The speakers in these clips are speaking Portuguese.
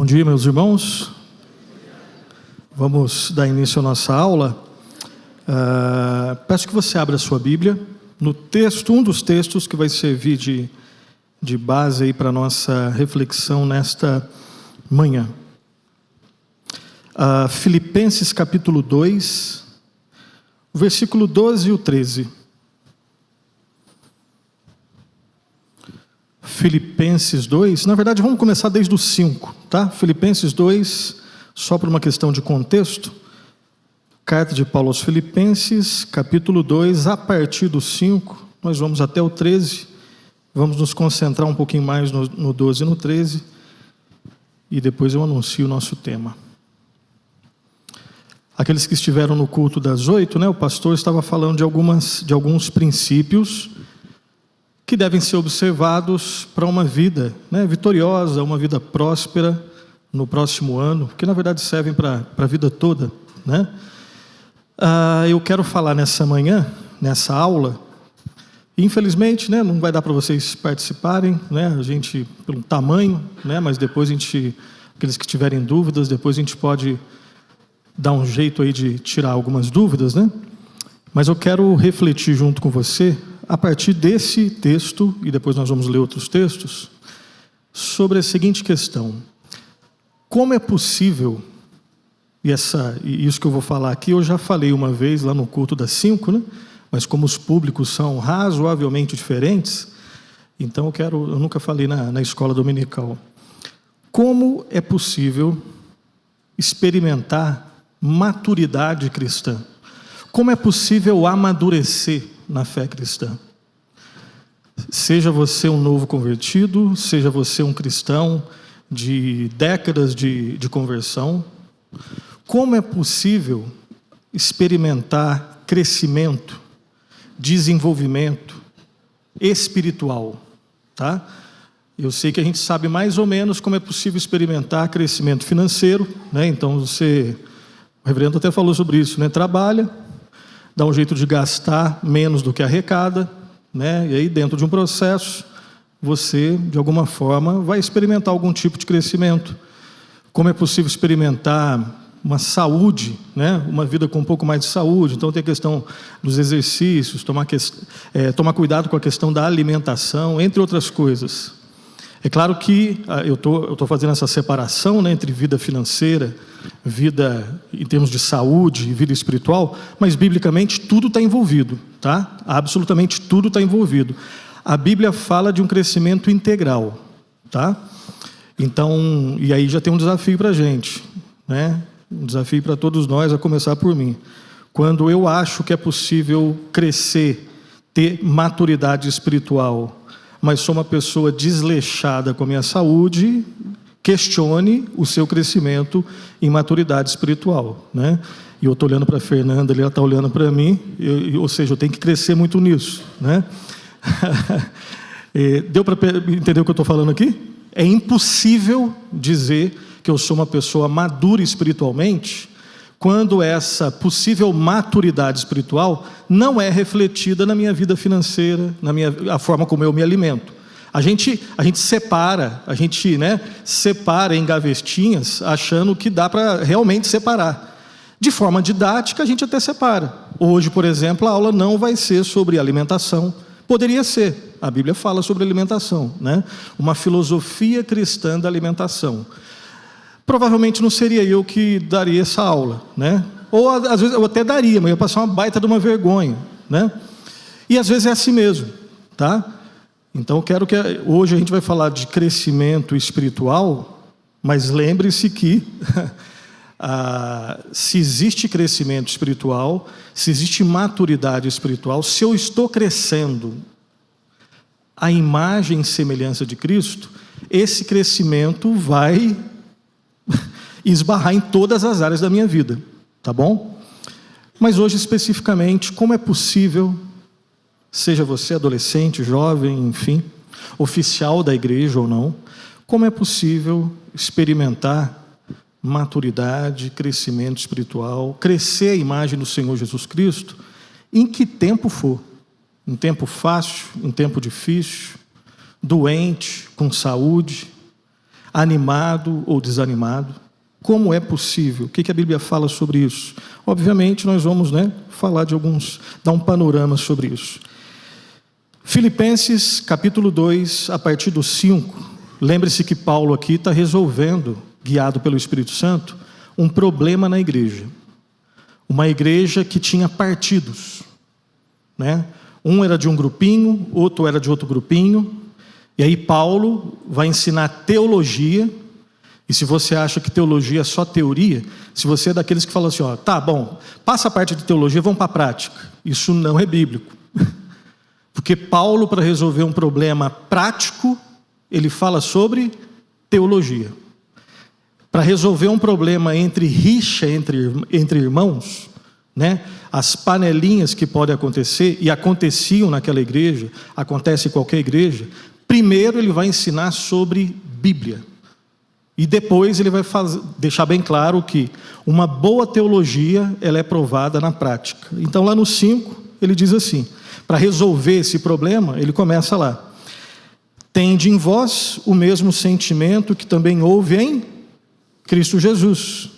dia, meus irmãos. Vamos dar início à nossa aula. Peço que você abra a sua Bíblia no texto, um dos textos que vai servir de base aí para a nossa reflexão nesta manhã. Filipenses capítulo 2, o versículo 12 e o 13. Filipenses 2, na verdade vamos começar desde o 5, tá? Filipenses 2, só por uma questão de contexto, carta de Paulo aos Filipenses, capítulo 2, a partir do 5, nós vamos até o 13, vamos nos concentrar um pouquinho mais no 12 e no 13, e depois eu anuncio o nosso tema. Aqueles que estiveram no culto das 8, né, o pastor estava falando de alguns princípios que devem ser observados para uma vida, né, vitoriosa, uma vida próspera no próximo ano, que na verdade servem para a vida toda, né? Eu quero falar nessa manhã, nessa aula, infelizmente, né, não vai dar para vocês participarem, né, a gente, pelo tamanho, né, mas depois aqueles que tiverem dúvidas, depois a gente pode dar um jeito aí de tirar algumas dúvidas, né? Mas eu quero refletir junto com você, a partir desse texto, e depois nós vamos ler outros textos, sobre a seguinte questão: como é possível, e isso que eu vou falar aqui, eu já falei uma vez lá no culto das 5, né? Mas como os públicos são razoavelmente diferentes, então eu nunca falei na escola dominical. Como é possível experimentar maturidade cristã? Como é possível amadurecer na fé cristã? Seja você um novo convertido, seja você um cristão de décadas de conversão, como é possível experimentar crescimento, desenvolvimento espiritual, tá? Eu sei que a gente sabe mais ou menos como é possível experimentar crescimento financeiro, né? Então o reverendo até falou sobre isso, né? Trabalha, dá um jeito de gastar menos do que arrecada, né? E aí dentro de um processo, você, de alguma forma, vai experimentar algum tipo de crescimento. Como é possível experimentar uma saúde, né? Uma vida com um pouco mais de saúde? Então tem a questão dos exercícios, tomar cuidado com a questão da alimentação, entre outras coisas. É claro que eu estou fazendo essa separação, né, entre vida financeira, vida em termos de saúde e vida espiritual, mas biblicamente tudo está envolvido, tá? Absolutamente tudo está envolvido. A Bíblia fala de um crescimento integral, tá? Então, e aí já tem um desafio para a gente, né? Um desafio para todos nós, a começar por mim. Quando eu acho que é possível crescer, ter maturidade espiritual, mas sou uma pessoa desleixada com a minha saúde, questione o seu crescimento em maturidade espiritual, né? E eu estou olhando para a Fernanda, ela está olhando para mim, ou seja, eu tenho que crescer muito nisso, né? Deu para entender o que eu estou falando aqui? É impossível dizer que eu sou uma pessoa madura espiritualmente quando essa possível maturidade espiritual não é refletida na minha vida financeira, a forma como eu me alimento. A gente separa, né, separa em gavetinhas, achando que dá para realmente separar. De forma didática, a gente até separa. Hoje, por exemplo, a aula não vai ser sobre alimentação. Poderia ser, a Bíblia fala sobre alimentação, né? Uma filosofia cristã da alimentação. Provavelmente não seria eu que daria essa aula, né? Ou às vezes eu até daria, mas eu ia passar uma baita de uma vergonha, né? E às vezes é assim mesmo, tá? Então eu quero que hoje a gente vai falar de crescimento espiritual, mas lembre-se que se existe crescimento espiritual, se existe maturidade espiritual, se eu estou crescendo à imagem e semelhança de Cristo, esse crescimento vai esbarrar em todas as áreas da minha vida, tá bom? Mas hoje especificamente, como é possível, seja você adolescente, jovem, enfim, oficial da igreja ou não, como é possível experimentar maturidade, crescimento espiritual, crescer a imagem do Senhor Jesus Cristo, em que tempo for, em tempo fácil, em tempo difícil, doente, com saúde, animado ou desanimado. Como é possível? O que a Bíblia fala sobre isso? Obviamente, nós vamos falar de dar um panorama sobre isso. Filipenses, capítulo 2, a partir do 5. Lembre-se que Paulo aqui está resolvendo, guiado pelo Espírito Santo, um problema na igreja. Uma igreja que tinha partidos, Um era de um grupinho, outro era de outro grupinho. E aí Paulo vai ensinar teologia. E se você acha que teologia é só teoria, se você é daqueles que falam assim, tá bom, passa a parte de teologia, vamos para a prática. Isso não é bíblico. Porque Paulo, para resolver um problema prático, ele fala sobre teologia. Para resolver um problema rixa entre irmãos, as panelinhas que podem acontecer, e aconteciam naquela igreja, acontece em qualquer igreja, primeiro ele vai ensinar sobre Bíblia. E depois ele vai deixar bem claro que uma boa teologia, ela é provada na prática. Então lá no 5, ele diz assim, para resolver esse problema, ele começa lá. Tende em vós o mesmo sentimento que também houve em Cristo Jesus,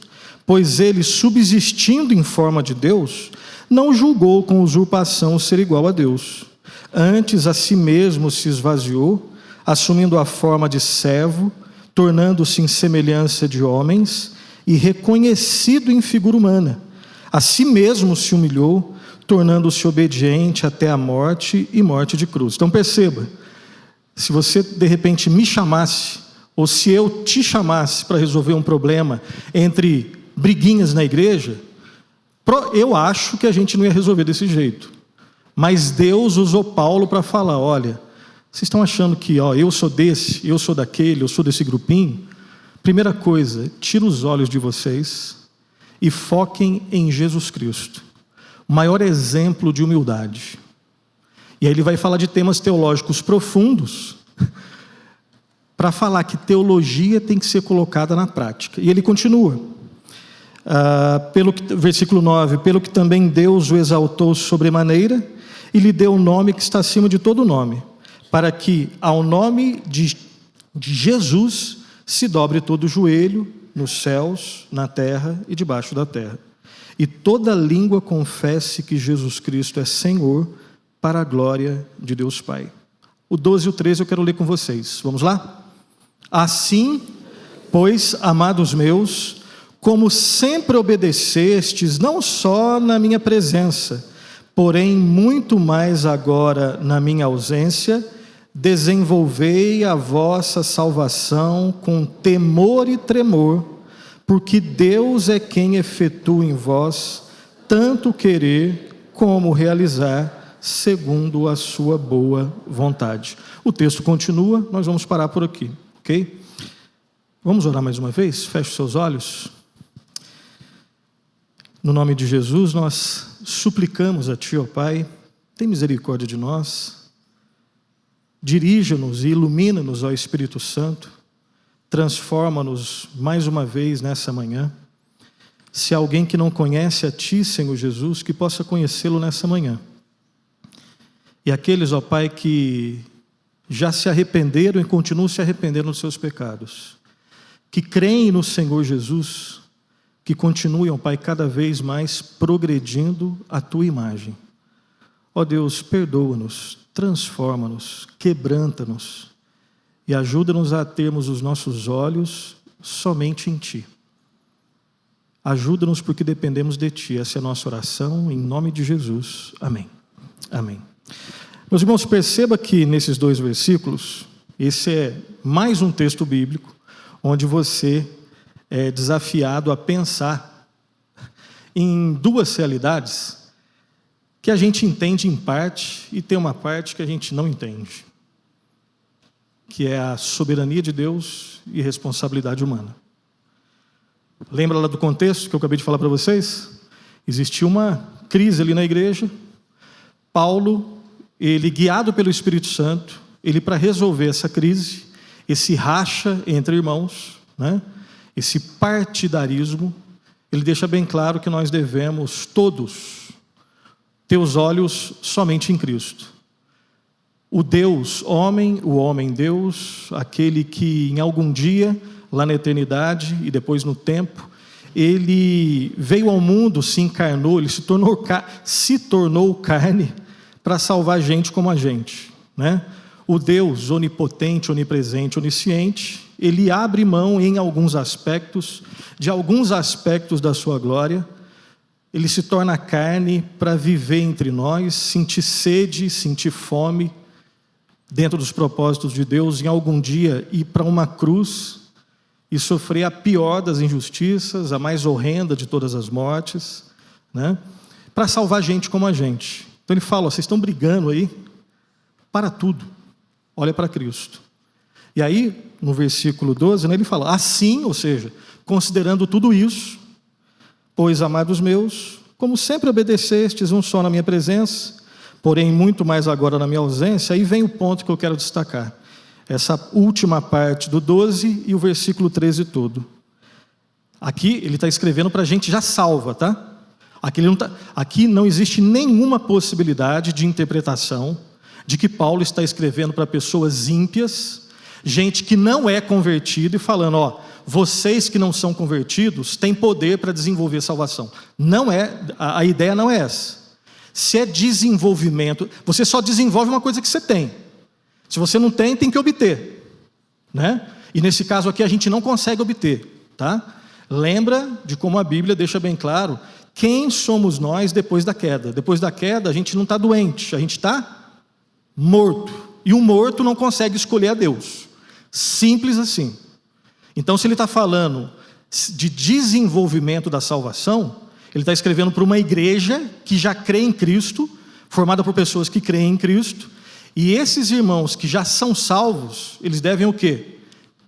pois ele, subsistindo em forma de Deus, não julgou com usurpação ser igual a Deus. Antes a si mesmo se esvaziou, assumindo a forma de servo, tornando-se em semelhança de homens e reconhecido em figura humana. A si mesmo se humilhou, tornando-se obediente até a morte e morte de cruz. Então perceba, se você de repente me chamasse, ou se eu te chamasse para resolver um problema entre briguinhas na igreja, eu acho que a gente não ia resolver desse jeito. Mas Deus usou Paulo para falar, olha, vocês estão achando que eu sou desse, eu sou daquele, eu sou desse grupinho? Primeira coisa, tira os olhos de vocês e foquem em Jesus Cristo, o maior exemplo de humildade. E aí ele vai falar de temas teológicos profundos, para falar que tem que ser colocada na prática. E ele continua, versículo 9, pelo que também Deus o exaltou sobremaneira, e lhe deu o nome que está acima de todo nome, para que ao nome de Jesus se dobre todo o joelho, nos céus, na terra e debaixo da terra. E toda língua confesse que Jesus Cristo é Senhor, para a glória de Deus Pai. O 12 e o 13 eu quero ler com vocês. Vamos lá? Assim, pois, amados meus, como sempre obedecestes, não só na minha presença, porém muito mais agora na minha ausência, desenvolvei a vossa salvação com temor e tremor, porque Deus é quem efetua em vós tanto querer como realizar, segundo a sua boa vontade. O texto continua, nós vamos parar por aqui, ok? Vamos orar mais uma vez? Feche seus olhos. No nome de Jesus, nós suplicamos a Ti, ó Pai, tem misericórdia de nós, dirija-nos e ilumina-nos, ó Espírito Santo, transforma-nos mais uma vez nessa manhã. Se há alguém que não conhece a Ti, Senhor Jesus, que possa conhecê-lo nessa manhã. E aqueles, ó Pai, que já se arrependeram e continuam se arrependendo dos seus pecados, que creem no Senhor Jesus, que continuem, ó Pai, cada vez mais progredindo a Tua imagem. Ó Deus, perdoa-nos, transforma-nos, quebranta-nos e ajuda-nos a termos os nossos olhos somente em Ti. Ajuda-nos porque dependemos de Ti. Essa é a nossa oração, em nome de Jesus. Amém. Amém. Meus irmãos, perceba que nesses 2 versículos, esse é mais um texto bíblico, onde você é desafiado a pensar em 2 realidades que a gente entende em parte e tem uma parte que a gente não entende, que é a soberania de Deus e responsabilidade humana. Lembra lá do contexto que eu acabei de falar para vocês? Existia uma crise ali na igreja. Paulo, ele guiado pelo Espírito Santo, ele para resolver essa crise, esse racha entre irmãos, esse partidarismo, ele deixa bem claro que nós devemos todos ter os olhos somente em Cristo. o Deus homem, o homem Deus, aquele que em algum dia, lá na eternidade e depois no tempo, ele veio ao mundo, se encarnou, ele se tornou carne para salvar gente como a gente, né? O Deus onipotente, onipresente, onisciente, ele abre mão em alguns aspectos, de alguns aspectos da sua glória, ele se torna carne para viver entre nós, sentir sede, sentir fome, dentro dos propósitos de Deus, em algum dia ir para uma cruz e sofrer a pior das injustiças, a mais horrenda de todas as mortes, né? Para salvar gente como a gente. Então ele fala, vocês estão brigando aí, para tudo, olha para Cristo. E aí, no versículo 12, né, ele fala, assim, ou seja, considerando tudo isso, pois, amados meus, como sempre obedecestes um só na minha presença, porém muito mais agora na minha ausência, aí vem o ponto que eu quero destacar. Essa última parte do 12 e o versículo 13 todo. Aqui ele está escrevendo para a gente já salva, tá? Aqui não existe nenhuma possibilidade de interpretação de que Paulo está escrevendo para pessoas ímpias, gente que não é convertida e falando, ó, vocês que não são convertidos têm poder para desenvolver salvação. Não é, a ideia não é essa. Se é desenvolvimento, você só desenvolve uma coisa que você tem. Se você não tem, tem que obter, né? E nesse caso aqui a gente não consegue obter, tá? Lembra de como a Bíblia deixa bem claro quem somos nós depois da queda. Depois da queda a gente não está doente, a gente está morto. E o morto não consegue escolher a Deus. Simples assim. Então, se ele está falando de desenvolvimento da salvação, ele está escrevendo para uma igreja que já crê em Cristo, formada por pessoas que creem em Cristo, e esses irmãos que já são salvos, eles devem o quê?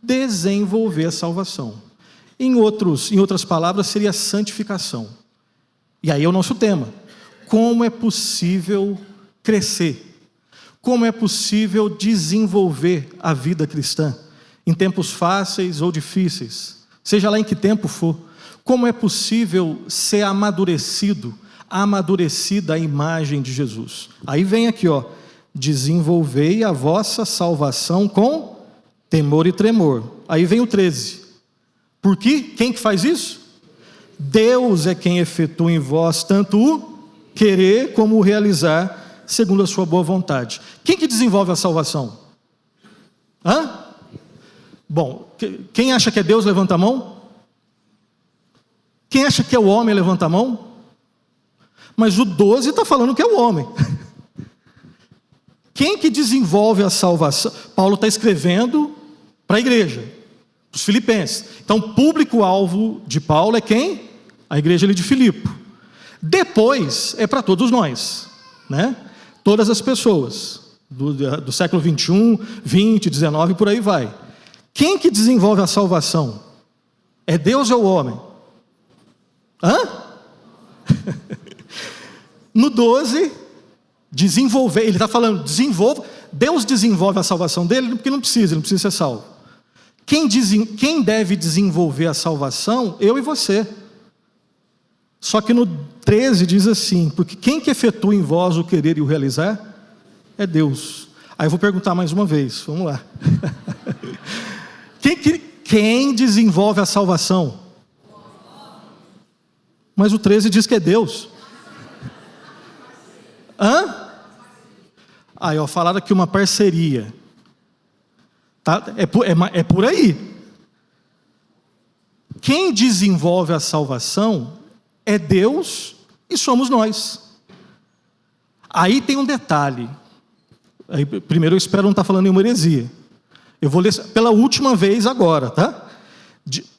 Desenvolver a salvação. Em outras palavras, seria santificação. E aí é o nosso tema. Como é possível crescer? Como é possível desenvolver a vida cristã? Em tempos fáceis ou difíceis, seja lá em que tempo for. Como é possível ser amadurecida a imagem de Jesus? Aí vem aqui, ó, desenvolvei a vossa salvação com temor e tremor. Aí vem o 13. Por quê? Quem que faz isso? Deus é quem efetua em vós tanto o querer como o realizar, segundo a sua boa vontade. Quem que desenvolve a salvação? Hã? Bom, quem acha que é Deus, levanta a mão. Quem acha que é o homem, levanta a mão. Mas o 12 está falando que é o homem. Quem que desenvolve a salvação? Paulo está escrevendo para a igreja, para os filipenses. Então, o público-alvo de Paulo é quem? A igreja ali de Filipe. Depois, é para todos nós, né? Todas as pessoas, do século 21, 20, 19, por aí vai. Quem que desenvolve a salvação? É Deus ou o homem? Hã? No 12, desenvolver, ele está falando, Deus desenvolve a salvação dele porque ele não precisa ser salvo. Quem deve desenvolver a salvação? Eu e você. Só que no 13 diz assim, porque quem que efetua em vós o querer e o realizar? É Deus. Aí eu vou perguntar mais uma vez, vamos lá. Quem desenvolve a salvação? Mas o 13 diz que é Deus. Hã? Aí, ó, falaram aqui uma parceria. Tá? É por aí. Quem desenvolve a salvação é Deus e somos nós. Aí tem um detalhe. Aí, primeiro eu espero não estar falando nenhuma heresia. Eu vou ler pela última vez agora, tá?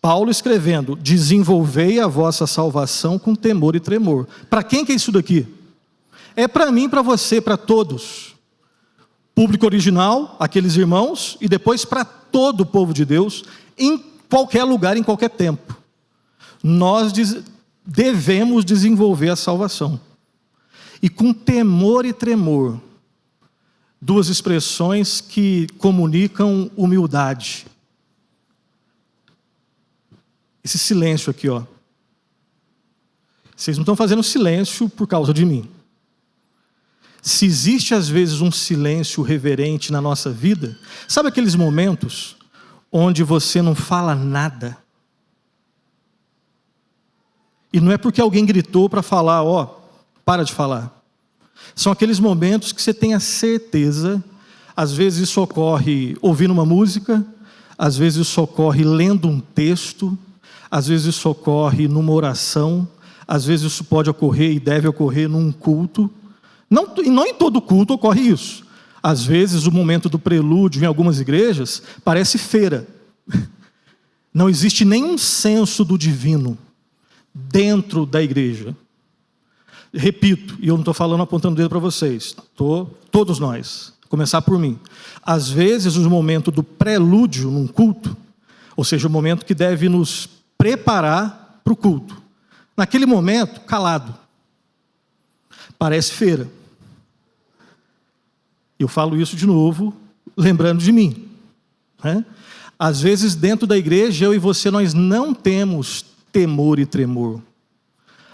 Paulo escrevendo, desenvolvei a vossa salvação com temor e tremor. Para quem que é isso daqui? É para mim, para você, para todos. Público original, aqueles irmãos, e depois para todo o povo de Deus, em qualquer lugar, em qualquer tempo. Nós devemos desenvolver a salvação. E com temor e tremor, duas expressões que comunicam humildade. Esse silêncio aqui, ó. Vocês não estão fazendo silêncio por causa de mim. se existe às vezes um silêncio reverente na nossa vida, sabe aqueles momentos onde você não fala nada? E não é porque alguém gritou para falar, para de falar. São aqueles momentos que você tem a certeza, às vezes isso ocorre ouvindo uma música, às vezes isso ocorre lendo um texto, às vezes isso ocorre numa oração, às vezes isso pode ocorrer e deve ocorrer num culto. Não em todo culto ocorre isso. Às vezes o momento do prelúdio em algumas igrejas parece feira. Não existe nenhum senso do divino dentro da igreja. Repito, e eu não estou falando apontando o dedo para vocês, todos nós, começar por mim. Às vezes o momento do prelúdio num culto, ou seja, o momento que deve nos preparar para o culto, naquele momento, calado, parece feira. Eu falo isso de novo, lembrando de mim, né? Às vezes dentro da igreja, eu e você, nós não temos temor e tremor.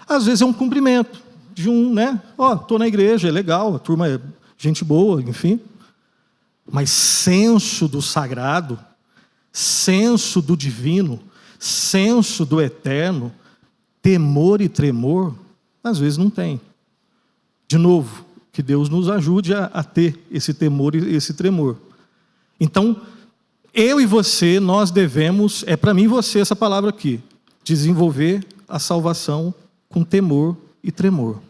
Às vezes é um cumprimento de estou na igreja, é legal, a turma é gente boa, enfim. Mas senso do sagrado, senso do divino, senso do eterno, temor e tremor, às vezes não tem. De novo, que Deus nos ajude a ter esse temor e esse tremor. Então, eu e você, nós devemos, para mim e você essa palavra aqui, desenvolver a salvação com temor e tremor.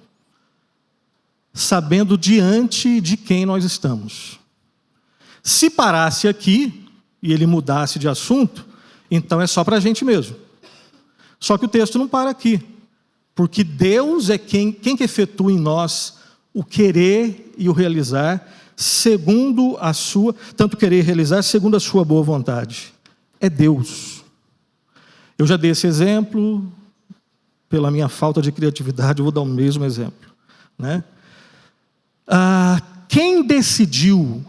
Sabendo diante de quem nós estamos. Se parasse aqui, e ele mudasse de assunto, então é só para a gente mesmo. Só que o texto não para aqui. Porque Deus é quem que efetua em nós o querer e o realizar, segundo a sua, tanto querer e realizar, segundo a sua boa vontade. É Deus. Eu já dei esse exemplo, pela minha falta de criatividade, eu vou dar o mesmo exemplo, né? Quem decidiu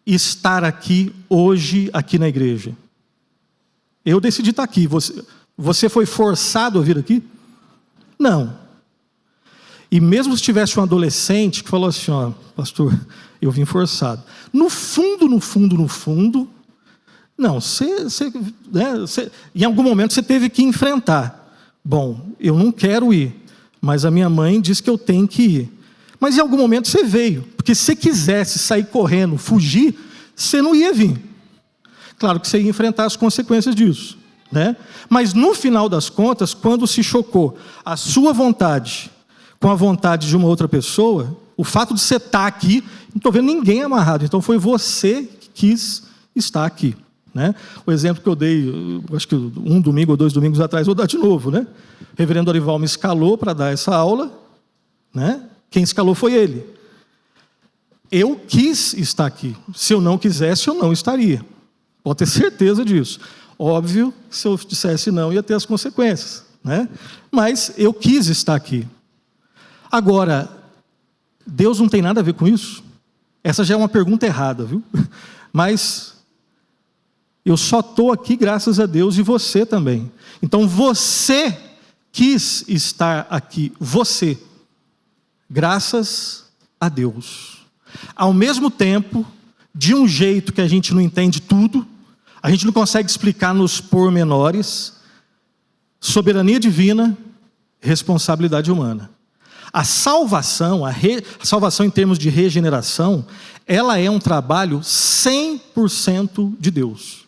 estar aqui hoje, aqui na igreja? Eu decidi estar aqui. Você foi forçado a vir aqui? Não. E mesmo se tivesse um adolescente que falou assim, pastor, eu vim forçado. No fundo, não, em algum momento você teve que enfrentar. Bom, eu não quero ir, mas a minha mãe disse que eu tenho que ir. Mas em algum momento você veio, porque se você quisesse sair correndo, fugir, você não ia vir. Claro que você ia enfrentar as consequências disso, né? Mas no final das contas, quando se chocou a sua vontade com a vontade de uma outra pessoa, o fato de você estar aqui, não estou vendo ninguém amarrado, então foi você que quis estar aqui, né? O exemplo que eu dei, acho que um domingo ou 2 domingos atrás, vou dar de novo, né? O reverendo Orival me escalou para dar essa aula, né? Quem escalou foi ele. Eu quis estar aqui. Se eu não quisesse, eu não estaria. Pode ter certeza disso. Óbvio que se eu dissesse não, ia ter as consequências, né? Mas eu quis estar aqui. Agora, Deus não tem nada a ver com isso? Essa já é uma pergunta errada, viu? Mas eu só estou aqui graças a Deus e você também. Então você quis estar aqui, você, graças a Deus. Ao mesmo tempo, de um jeito que a gente não entende tudo, a gente não consegue explicar nos pormenores, soberania divina, responsabilidade humana. A salvação, a salvação em termos de regeneração, ela é um trabalho 100% de Deus.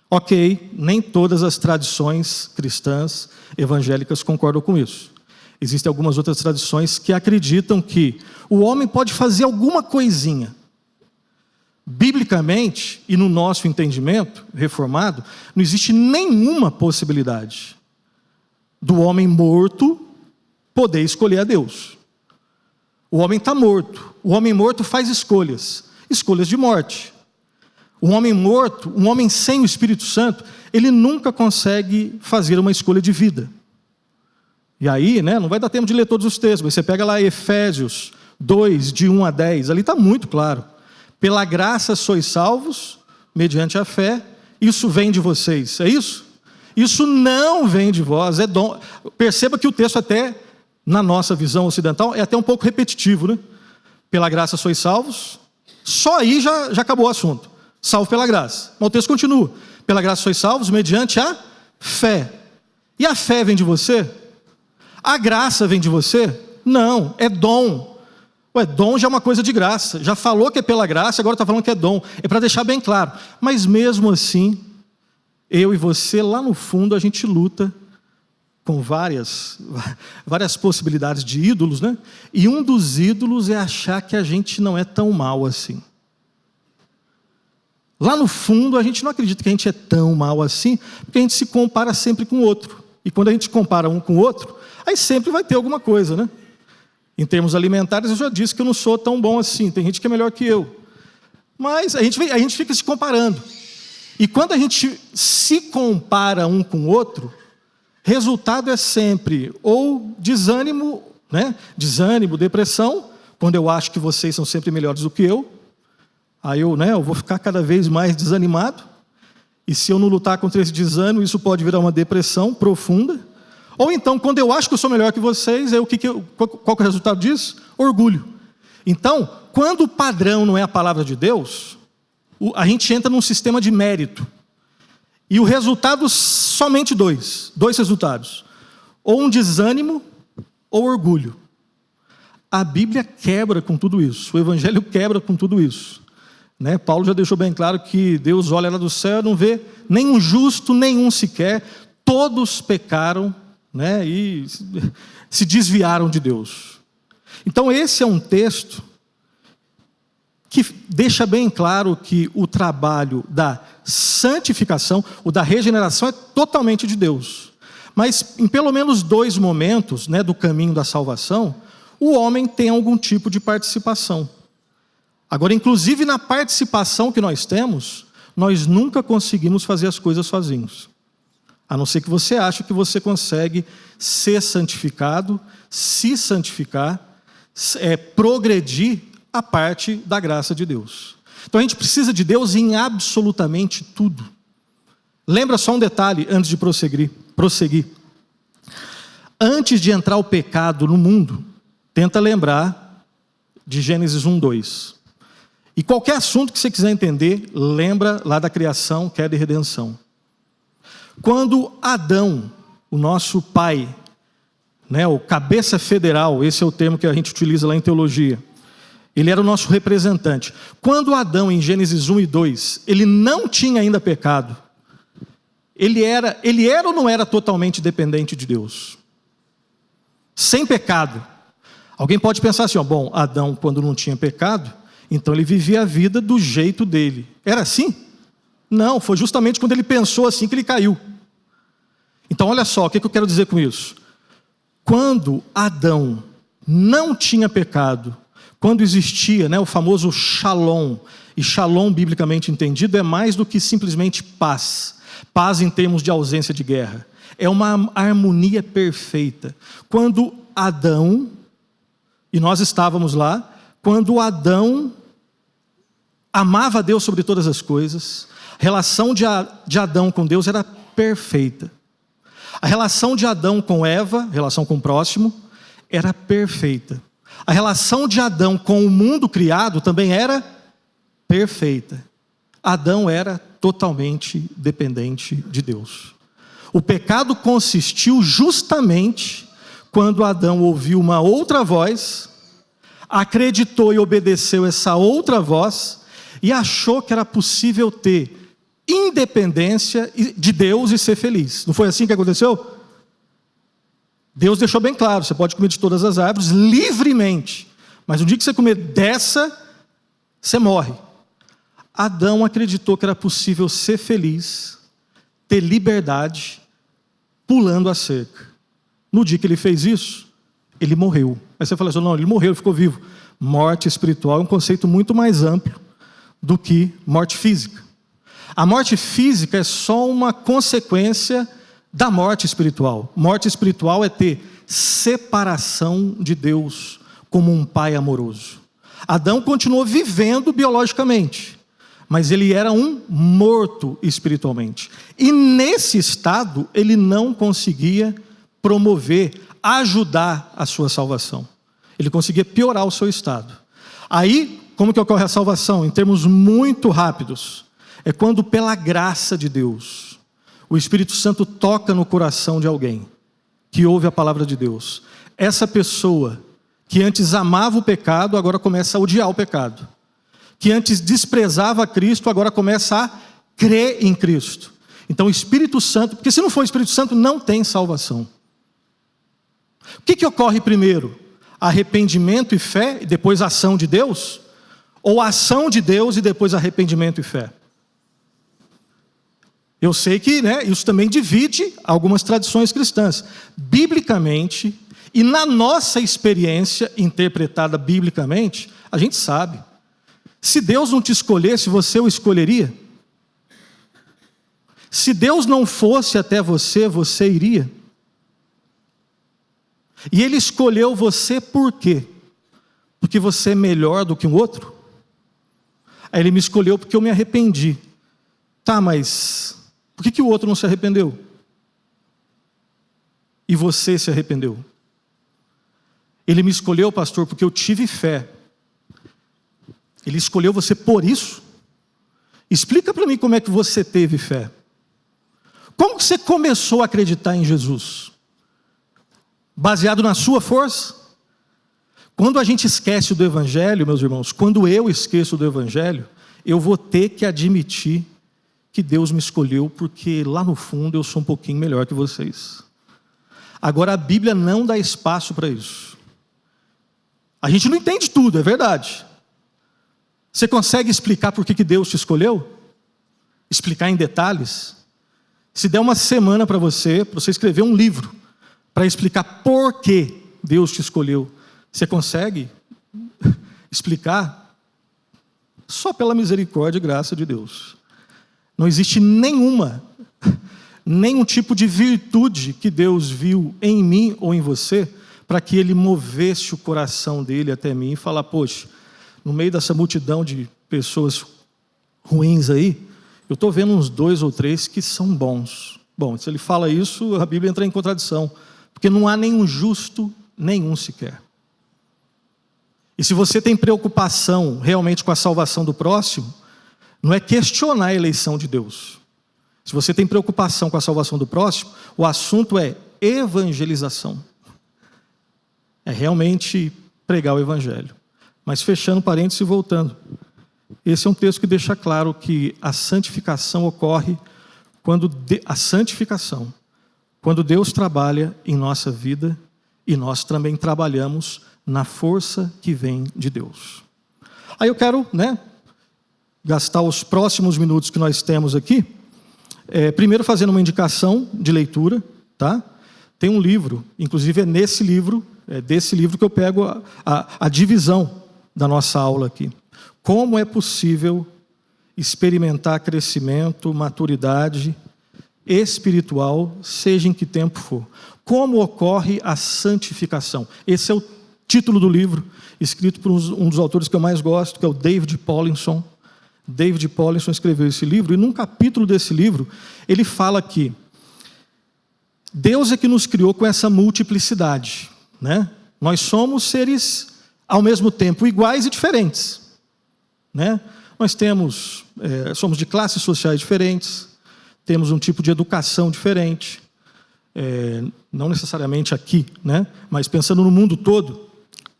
Ok, nem todas as tradições cristãs, evangélicas concordam com isso. Existem algumas outras tradições que acreditam que o homem pode fazer alguma coisinha. Biblicamente, e no nosso entendimento reformado, não existe nenhuma possibilidade do homem morto poder escolher a Deus. O homem está morto. O homem morto faz escolhas de morte. Um homem morto, um homem sem o Espírito Santo, ele nunca consegue fazer uma escolha de vida. E aí, não vai dar tempo de ler todos os textos, mas você pega lá Efésios 2, de 1 a 10, ali está muito claro. Pela graça sois salvos, mediante a fé, isso vem de vocês, é isso? Isso não vem de vós, é dom. Perceba que o texto até, na nossa visão ocidental, é até um pouco repetitivo, né? Pela graça sois salvos. Só aí já acabou o assunto. Salvo pela graça. Mas o texto continua. Pela graça sois salvos mediante a fé. E a fé vem de você? A graça vem de você? Não, é dom. Ué, dom já é uma coisa de graça. Já falou que é pela graça, agora está falando que é dom. É para deixar bem claro. Mas mesmo assim, eu e você, lá no fundo, a gente luta com várias possibilidades de ídolos, né? E um dos ídolos é achar que a gente não é tão mal assim. Lá no fundo, a gente não acredita que a gente é tão mal assim, porque a gente se compara sempre com o outro. E quando a gente compara um com o outro, aí sempre vai ter alguma coisa, né? Em termos alimentares, eu já disse que eu não sou tão bom assim, tem gente que é melhor que eu. Mas a gente fica se comparando. E quando a gente se compara um com o outro, resultado é sempre ou desânimo, né? Desânimo, depressão, quando eu acho que vocês são sempre melhores do que eu. Aí eu vou ficar cada vez mais desanimado. E se eu não lutar contra esse desânimo, isso pode virar uma depressão profunda. Ou então, quando eu acho que eu sou melhor que vocês, qual que é o resultado disso? Orgulho. Então, quando o padrão não é a palavra de Deus, a gente entra num sistema de mérito. E o resultado, somente dois resultados. Ou um desânimo, ou orgulho. A Bíblia quebra com tudo isso. O Evangelho quebra com tudo isso. Né? Paulo já deixou bem claro que Deus olha lá do céu e não vê nenhum justo, nenhum sequer. Todos pecaram, né? E se desviaram de Deus. Então esse é um texto que deixa bem claro que o trabalho da santificação, o da regeneração, é totalmente de Deus. Mas em pelo menos 2 momentos, né, do caminho da salvação, o homem tem algum tipo de participação. Agora, inclusive na participação que nós temos, nós nunca conseguimos fazer as coisas sozinhos. A não ser que você ache que você consegue ser santificado, se santificar, progredir a parte da graça de Deus. Então a gente precisa de Deus em absolutamente tudo. Lembra só um detalhe antes de prosseguir. Antes de entrar o pecado no mundo, tenta lembrar de Gênesis 1:2. E qualquer assunto que você quiser entender, lembra lá da criação, queda e redenção. Quando Adão, o nosso pai, né, o cabeça federal, esse é o termo que a gente utiliza lá em teologia, ele era o nosso representante. Quando Adão, em Gênesis 1 e 2, ele não tinha ainda pecado, ele era ou não era totalmente dependente de Deus? Sem pecado. Alguém pode pensar assim, bom, Adão, quando não tinha pecado, então ele vivia a vida do jeito dele. Era assim? Não, foi justamente quando ele pensou assim que ele caiu. Então olha só, o que eu quero dizer com isso? Quando Adão não tinha pecado, quando existia, né, o famoso shalom, e shalom biblicamente entendido é mais do que simplesmente paz. Paz em termos de ausência de guerra. É uma harmonia perfeita. Quando Adão, e nós estávamos lá, quando Adão amava a Deus sobre todas as coisas, a relação de Adão com Deus era perfeita. A relação de Adão com Eva, relação com o próximo, era perfeita. A relação de Adão com o mundo criado também era perfeita. Adão era totalmente dependente de Deus. O pecado consistiu justamente quando Adão ouviu uma outra voz, acreditou e obedeceu essa outra voz e achou que era possível ter independência de Deus e ser feliz. Não foi assim que aconteceu? Deus deixou bem claro, você pode comer de todas as árvores livremente, mas no dia que você comer dessa, você morre. Adão acreditou que era possível ser feliz, ter liberdade, pulando a cerca. No dia que ele fez isso, ele morreu. Aí você fala assim, não, ele morreu, ele ficou vivo. Morte espiritual é um conceito muito mais amplo do que morte física. A morte física é só uma consequência da morte espiritual. Morte espiritual é ter separação de Deus como um pai amoroso. Adão continuou vivendo biologicamente, mas ele era um morto espiritualmente. E nesse estado, ele não conseguia promover, ajudar a sua salvação. Ele conseguia piorar o seu estado. Aí, como que ocorre a salvação? Em termos muito rápidos. É quando, pela graça de Deus, o Espírito Santo toca no coração de alguém que ouve a palavra de Deus. Essa pessoa que antes amava o pecado, agora começa a odiar o pecado. Que antes desprezava Cristo, agora começa a crer em Cristo. Então o Espírito Santo, porque se não for o Espírito Santo, não tem salvação. O que ocorre primeiro? Arrependimento e fé, e depois ação de Deus? Ou ação de Deus e depois arrependimento e fé? Eu sei que isso também divide algumas tradições cristãs. Biblicamente, e na nossa experiência interpretada biblicamente, a gente sabe. Se Deus não te escolhesse, você o escolheria? Se Deus não fosse até você, você iria? E Ele escolheu você por quê? Porque você é melhor do que um outro? Aí Ele me escolheu porque eu me arrependi. Tá, mas por que o outro não se arrependeu? E você se arrependeu? Ele me escolheu, pastor, porque eu tive fé. Ele escolheu você por isso? Explica para mim como é que você teve fé. Como que você começou a acreditar em Jesus? Baseado na sua força? Quando a gente esquece do Evangelho, meus irmãos, quando eu esqueço do Evangelho, eu vou ter que admitir que Deus me escolheu porque lá no fundo eu sou um pouquinho melhor que vocês. Agora a Bíblia não dá espaço para isso. A gente não entende tudo, é verdade. Você consegue explicar por que Deus te escolheu? Explicar em detalhes? Se der uma semana para você escrever um livro para explicar por que Deus te escolheu, você consegue explicar? Só pela misericórdia e graça de Deus. Não existe nenhum tipo de virtude que Deus viu em mim ou em você para que Ele movesse o coração dele até mim e falar, poxa, no meio dessa multidão de pessoas ruins aí, eu estou vendo uns 2 ou 3 que são bons. Bom, se Ele fala isso, a Bíblia entra em contradição, porque não há nenhum justo, nenhum sequer. E se você tem preocupação realmente com a salvação do próximo, não é questionar a eleição de Deus. Se você tem preocupação com a salvação do próximo, o assunto é evangelização. É realmente pregar o Evangelho. Mas fechando parênteses e voltando. Esse é um texto que deixa claro que a santificação ocorre quando Deus trabalha em nossa vida e nós também trabalhamos na força que vem de Deus. Aí eu quero, gastar os próximos minutos que nós temos aqui, primeiro fazendo uma indicação de leitura, tá? Tem um livro, inclusive é desse livro que eu pego a divisão da nossa aula aqui. Como é possível experimentar crescimento, maturidade espiritual, seja em que tempo for? Como ocorre a santificação? Esse é o título do livro, escrito por um dos autores que eu mais gosto, que é o David Powlison. David Powlison escreveu esse livro, e num capítulo desse livro, ele fala que Deus é que nos criou com essa multiplicidade, Nós somos seres, ao mesmo tempo, iguais e diferentes, Nós somos de classes sociais diferentes, temos um tipo de educação diferente, não necessariamente aqui, mas pensando no mundo todo,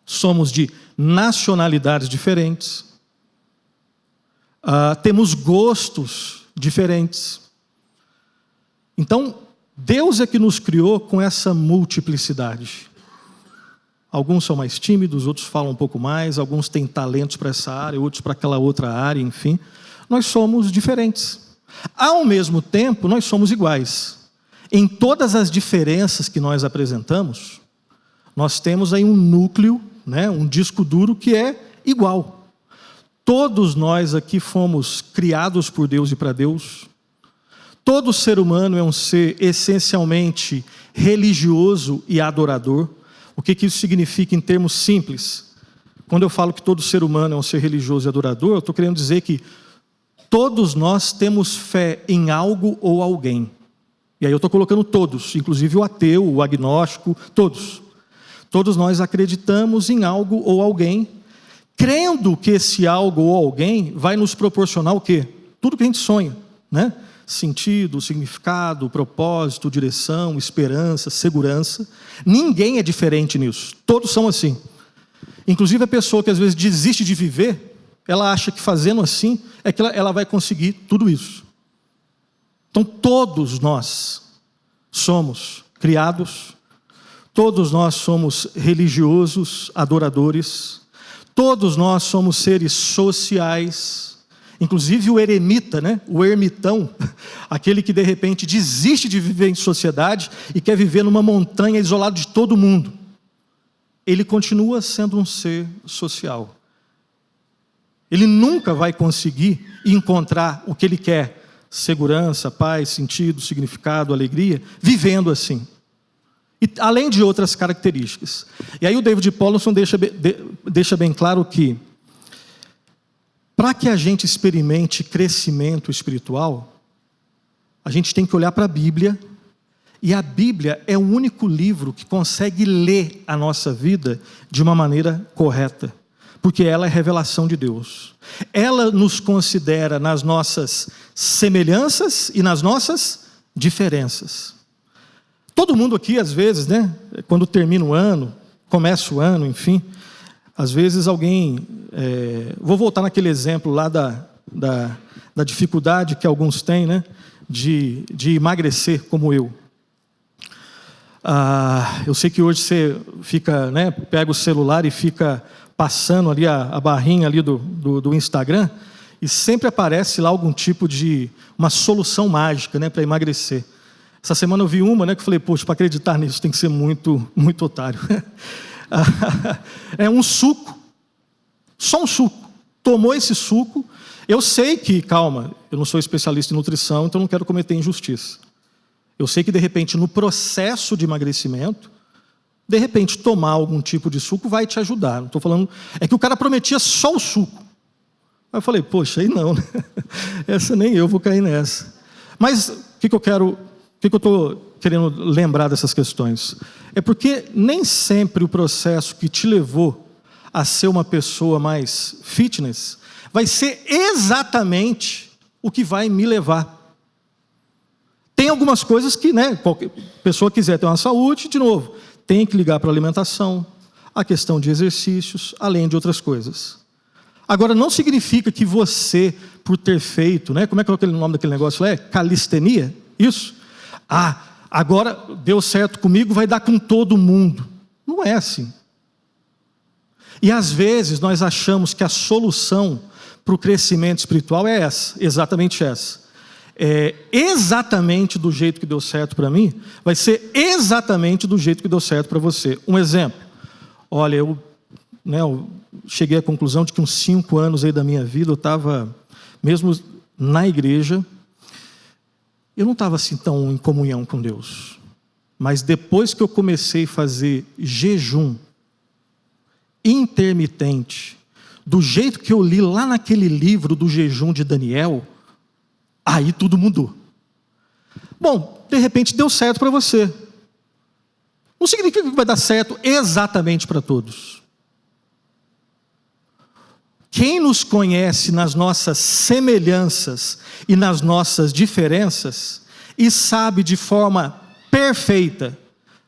somos de nacionalidades diferentes, temos gostos diferentes. Então, Deus é que nos criou com essa multiplicidade. Alguns são mais tímidos, outros falam um pouco mais, alguns têm talentos para essa área, outros para aquela outra área, enfim. Nós somos diferentes. Ao mesmo tempo, nós somos iguais. Em todas as diferenças que nós apresentamos, nós temos aí um núcleo, um disco duro que é igual. Todos nós aqui fomos criados por Deus e para Deus. Todo ser humano é um ser essencialmente religioso e adorador. O que isso significa em termos simples? Quando eu falo que todo ser humano é um ser religioso e adorador, eu estou querendo dizer que todos nós temos fé em algo ou alguém. E aí eu estou colocando todos, inclusive o ateu, o agnóstico, todos. Todos nós acreditamos em algo ou alguém, crendo que esse algo ou alguém vai nos proporcionar o quê? Tudo que a gente sonha, né? Sentido, significado, propósito, direção, esperança, segurança. Ninguém é diferente nisso. Todos são assim. Inclusive a pessoa que às vezes desiste de viver, ela acha que fazendo assim é que ela vai conseguir tudo isso. Então todos nós somos criados, todos nós somos religiosos, adoradores, todos nós somos seres sociais. Inclusive o eremita, né? O ermitão, aquele que de repente desiste de viver em sociedade e quer viver numa montanha isolado de todo mundo. Ele continua sendo um ser social. Ele nunca vai conseguir encontrar o que ele quer, segurança, paz, sentido, significado, alegria, vivendo assim. E, além de outras características. E aí o David Powlison deixa bem claro que, para que a gente experimente crescimento espiritual, a gente tem que olhar para a Bíblia, e a Bíblia é o único livro que consegue ler a nossa vida de uma maneira correta, porque ela é revelação de Deus. Ela nos considera nas nossas semelhanças e nas nossas diferenças. Todo mundo aqui, às vezes, né, quando termina o ano, começa o ano, enfim, às vezes alguém... vou voltar naquele exemplo lá da dificuldade que alguns têm, né, de emagrecer, como eu. Eu sei que hoje você fica, né, pega o celular e fica passando ali a barrinha ali do Instagram, e sempre aparece lá algum tipo de uma solução mágica, né, para emagrecer. Essa semana eu vi uma, né, que eu falei, poxa, para acreditar nisso tem que ser muito, muito otário. É um suco, só um suco. Tomou esse suco. Eu sei que, calma, eu não sou especialista em nutrição, então não quero cometer injustiça. Eu sei que de repente no processo de emagrecimento, de repente tomar algum tipo de suco vai te ajudar. Não estou falando, é que o cara prometia só o suco. Aí eu falei, poxa, aí não, né? Essa nem eu vou cair nessa. Mas o que eu estou querendo lembrar dessas questões? É porque nem sempre o processo que te levou a ser uma pessoa mais fitness vai ser exatamente o que vai me levar. Tem algumas coisas que, né, qualquer pessoa quiser ter uma saúde, de novo, tem que ligar para a alimentação, a questão de exercícios, além de outras coisas. Agora, não significa que você, por ter feito, né, como é que é o nome daquele negócio lá? Calistenia? Isso? Agora deu certo comigo, vai dar com todo mundo. Não é assim. E às vezes nós achamos que a solução para o crescimento espiritual é essa, exatamente essa. Exatamente do jeito que deu certo para mim, vai ser exatamente do jeito que deu certo para você. Um exemplo. Olha, eu cheguei à conclusão de que uns 5 anos aí da minha vida, eu estava, mesmo na igreja, eu não estava assim tão em comunhão com Deus. Mas depois que eu comecei a fazer jejum intermitente, do jeito que eu li lá naquele livro do jejum de Daniel, aí tudo mudou. Bom, de repente deu certo para você. Não significa que vai dar certo exatamente para todos. Quem nos conhece nas nossas semelhanças e nas nossas diferenças e sabe de forma perfeita,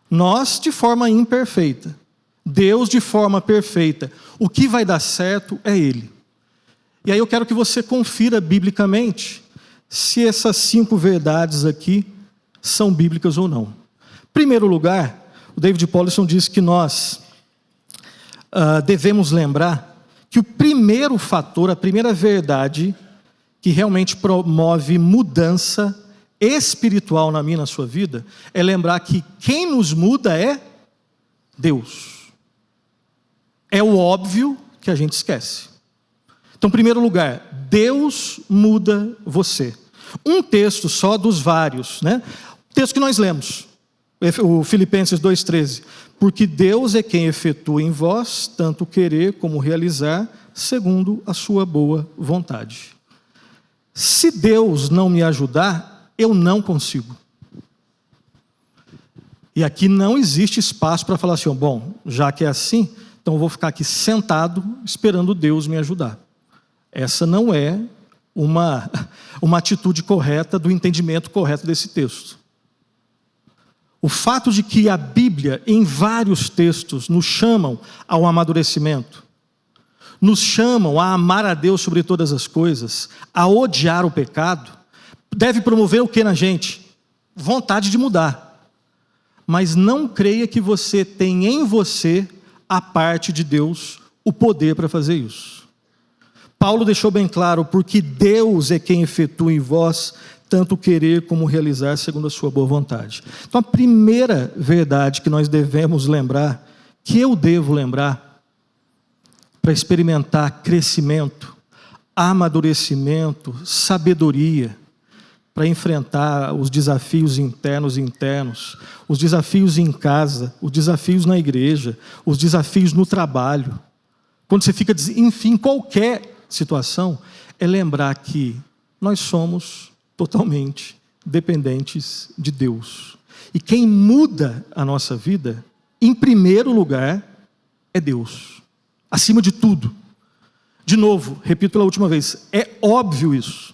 nós de forma imperfeita, Deus de forma perfeita, o que vai dar certo é Ele. E aí eu quero que você confira biblicamente se essas 5 verdades aqui são bíblicas ou não. Em primeiro lugar, o David Powlison diz que nós devemos lembrar que o primeiro fator, a primeira verdade que realmente promove mudança espiritual na minha e na sua vida, é lembrar que quem nos muda é Deus. É o óbvio que a gente esquece. Então, em primeiro lugar, Deus muda você. Um texto só dos vários, né? O texto que nós lemos, o Filipenses 2,13. Porque Deus é quem efetua em vós, tanto querer como realizar, segundo a sua boa vontade. Se Deus não me ajudar, eu não consigo. E aqui não existe espaço para falar assim, bom, já que é assim, Então eu vou ficar aqui sentado esperando Deus me ajudar. Essa não é uma atitude correta do entendimento correto desse texto. O fato de que a Bíblia, em vários textos, nos chamam ao amadurecimento, nos chamam a amar a Deus sobre todas as coisas, a odiar o pecado, deve promover o que na gente? Vontade de mudar. Mas não creia que você tem em você, a parte de Deus, o poder para fazer isso. Paulo deixou bem claro, porque Deus é quem efetua em vós tanto querer como realizar segundo a sua boa vontade. Então a primeira verdade que nós devemos lembrar, que eu devo lembrar, para experimentar crescimento, amadurecimento, sabedoria, para enfrentar os desafios internos e internos, os desafios em casa, os desafios na igreja, os desafios no trabalho. Quando você fica, enfim, qualquer situação, é lembrar que nós somos totalmente dependentes de Deus. E quem muda a nossa vida, em primeiro lugar, é Deus. Acima de tudo. De novo, repito pela última vez, é óbvio isso.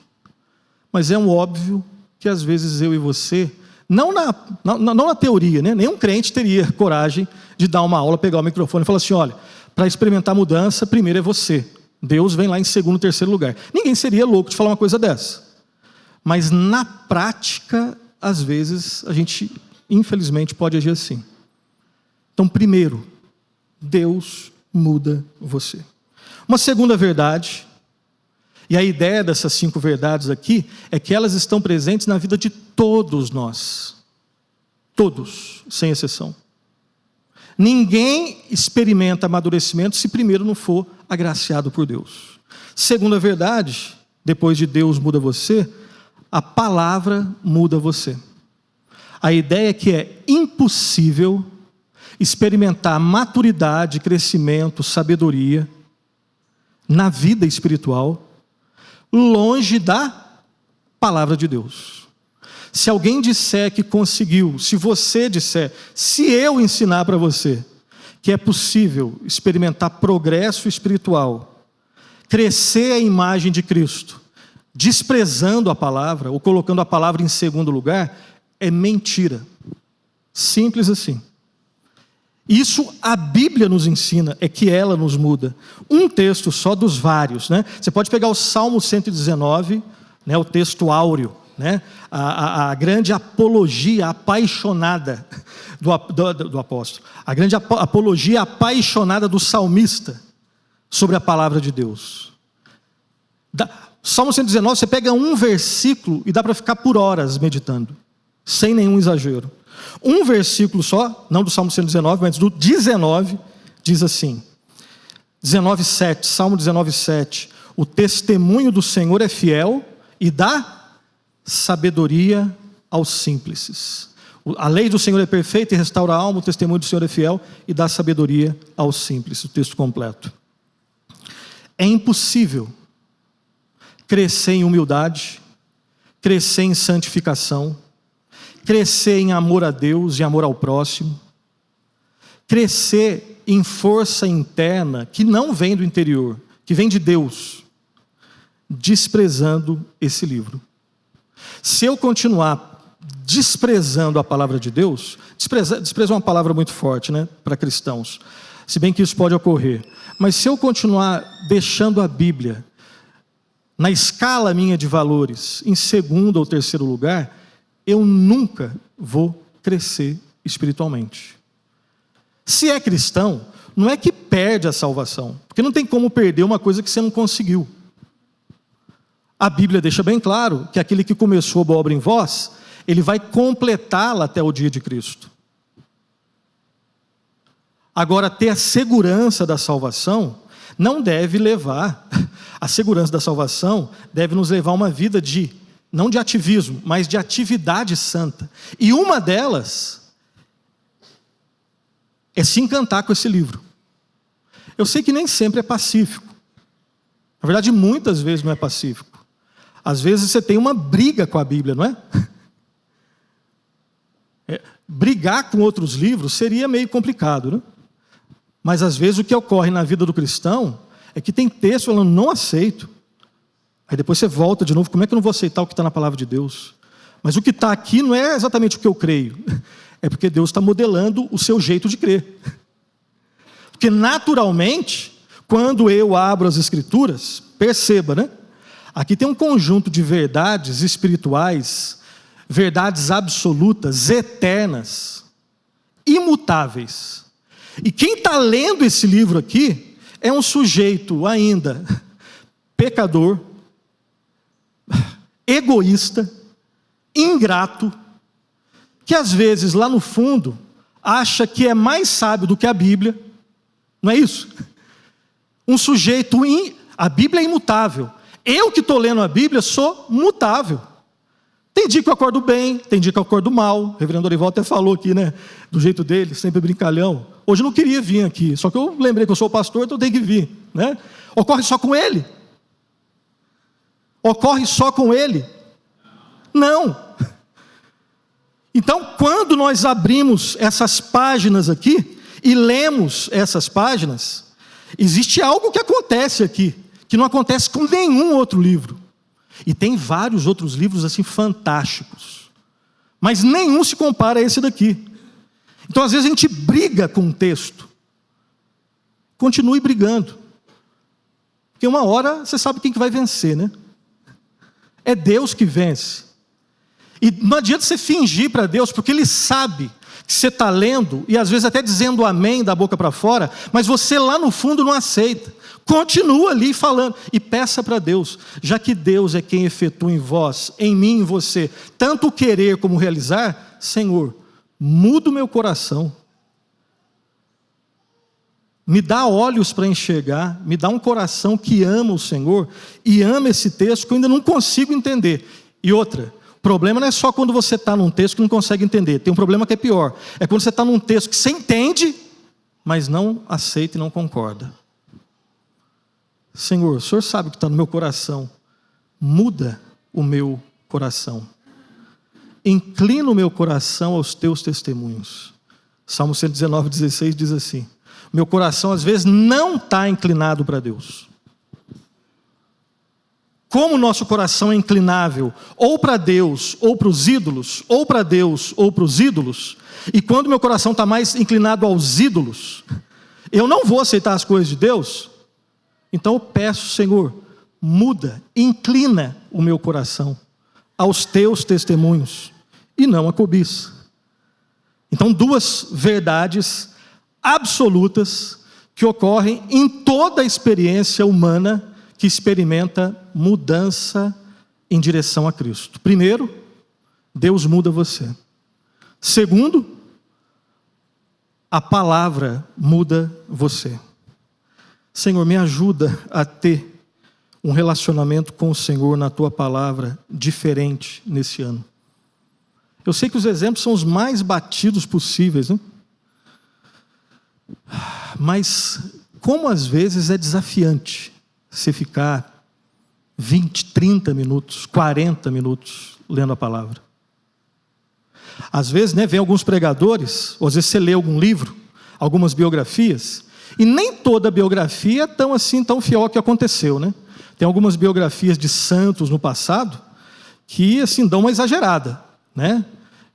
Mas é um óbvio que às vezes eu e você, não na teoria, né? Nenhum crente teria coragem de dar uma aula, pegar o microfone e falar assim, olha, para experimentar mudança, primeiro é você. Deus vem lá em segundo, terceiro lugar. Ninguém seria louco de falar uma coisa dessa. Mas na prática, às vezes, a gente, infelizmente, pode agir assim. Então, primeiro, Deus muda você. Uma segunda verdade, e a ideia dessas 5 verdades aqui, é que elas estão presentes na vida de todos nós. Todos, sem exceção. Ninguém experimenta amadurecimento se primeiro não for agraciado por Deus. Segunda verdade, depois de Deus muda você, a palavra muda você. A ideia é que é impossível experimentar maturidade, crescimento, sabedoria na vida espiritual longe da palavra de Deus. Se alguém disser que conseguiu, se você disser, se eu ensinar para você que é possível experimentar progresso espiritual, crescer a imagem de Cristo, desprezando a palavra ou colocando a palavra em segundo lugar, é mentira. Simples assim. Isso a Bíblia nos ensina, é que ela nos muda. Um texto só dos vários, né? Você pode pegar o Salmo 119, né, o texto áureo, né? A grande apologia apaixonada do apóstolo, a grande apologia apaixonada do salmista sobre a palavra de Deus. Salmo 119, você pega um versículo e dá para ficar por horas meditando, sem nenhum exagero. Um versículo só, não do Salmo 119, mas do 19, diz assim, 19:7, Salmo 19:7, o testemunho do Senhor é fiel e dá sabedoria aos simples. A lei do Senhor é perfeita e restaura a alma, o testemunho do Senhor é fiel e dá sabedoria aos simples. O texto completo. É impossível crescer em humildade, crescer em santificação, crescer em amor a Deus e amor ao próximo, crescer em força interna que não vem do interior, que vem de Deus, desprezando esse livro. Se eu continuar desprezando a palavra de Deus, desprezar é uma palavra muito forte, né, para cristãos, se bem que isso pode ocorrer, mas se eu continuar deixando a Bíblia na escala minha de valores em segundo ou terceiro lugar, eu nunca vou crescer espiritualmente. Se é cristão, não é que perde a salvação, porque não tem como perder uma coisa que você não conseguiu. A Bíblia deixa bem claro que aquele que começou a boa obra em vós, ele vai completá-la até o dia de Cristo. Agora, ter a segurança da salvação não deve levar, a segurança da salvação deve nos levar a uma vida não de ativismo, mas de atividade santa. E uma delas é se encantar com esse livro. Eu sei que nem sempre é pacífico. Na verdade, muitas vezes não é pacífico. Às vezes você tem uma briga com a Bíblia, não é? Brigar com outros livros seria meio complicado, né? Mas às vezes o que ocorre na vida do cristão é que tem texto falando, não aceito. Aí depois você volta de novo, como é que eu não vou aceitar o que está na palavra de Deus? Mas o que está aqui não é exatamente o que eu creio. É porque Deus está modelando o seu jeito de crer. Porque naturalmente, quando eu abro as Escrituras, perceba, né? Aqui tem um conjunto de verdades espirituais, verdades absolutas, eternas, imutáveis. E quem está lendo esse livro aqui é um sujeito ainda pecador, egoísta, ingrato, que às vezes lá no fundo acha que é mais sábio do que a Bíblia, não é isso? Um sujeito, a Bíblia é imutável, eu que estou lendo a Bíblia sou mutável. Tem dia que eu acordo bem, tem dia que eu acordo mal, o reverendo Dorival até falou aqui, né, do jeito dele, sempre brincalhão. Hoje eu não queria vir aqui, só que eu lembrei que eu sou pastor, então eu tenho que vir, né? Ocorre só com ele? Ocorre só com ele? Não. Então, quando nós abrimos essas páginas aqui e lemos essas páginas, existe algo que acontece aqui, que não acontece com nenhum outro livro. E tem vários outros livros assim fantásticos, mas nenhum se compara a esse daqui. Então, às vezes a gente briga com um texto. Continue brigando, porque uma hora você sabe quem que vai vencer, né? É Deus que vence. E não adianta você fingir para Deus, porque Ele sabe que você está lendo, e às vezes até dizendo amém da boca para fora, mas você lá no fundo não aceita. Continua ali falando, e peça para Deus, já que Deus é quem efetua em vós, em mim e em você, tanto o querer como o realizar, Senhor, muda o meu coração. Me dá olhos para enxergar, me dá um coração que ama o Senhor, e ama esse texto que eu ainda não consigo entender. E outra, o problema não é só quando você está num texto que não consegue entender, tem um problema que é pior, é quando você está num texto que você entende, mas não aceita e não concorda. Senhor, o Senhor sabe o que está no meu coração, muda o meu coração, inclina o meu coração aos teus testemunhos. Salmo 119:16 diz assim, meu coração às vezes não está inclinado para Deus. Como o nosso coração é inclinável, ou para Deus, ou para os ídolos, ou para Deus, ou para os ídolos, e quando meu coração está mais inclinado aos ídolos, eu não vou aceitar as coisas de Deus, então eu peço, Senhor, muda, inclina o meu coração aos teus testemunhos, e não a cobiça. Então, duas verdades absolutas que ocorrem em toda a experiência humana que experimenta mudança em direção a Cristo. Primeiro, Deus muda você. Segundo, a palavra muda você. Senhor, me ajuda a ter um relacionamento com o Senhor na Tua palavra diferente nesse ano. Eu sei que os exemplos são os mais batidos possíveis, né? Mas como às vezes é desafiante você ficar 20, 30 minutos, 40 minutos lendo a palavra. Às vezes, né, vem alguns pregadores, ou às vezes você lê algum livro, algumas biografias, e nem toda biografia é tão fiel ao que aconteceu, né? Tem algumas biografias de santos no passado que assim dão uma exagerada, né?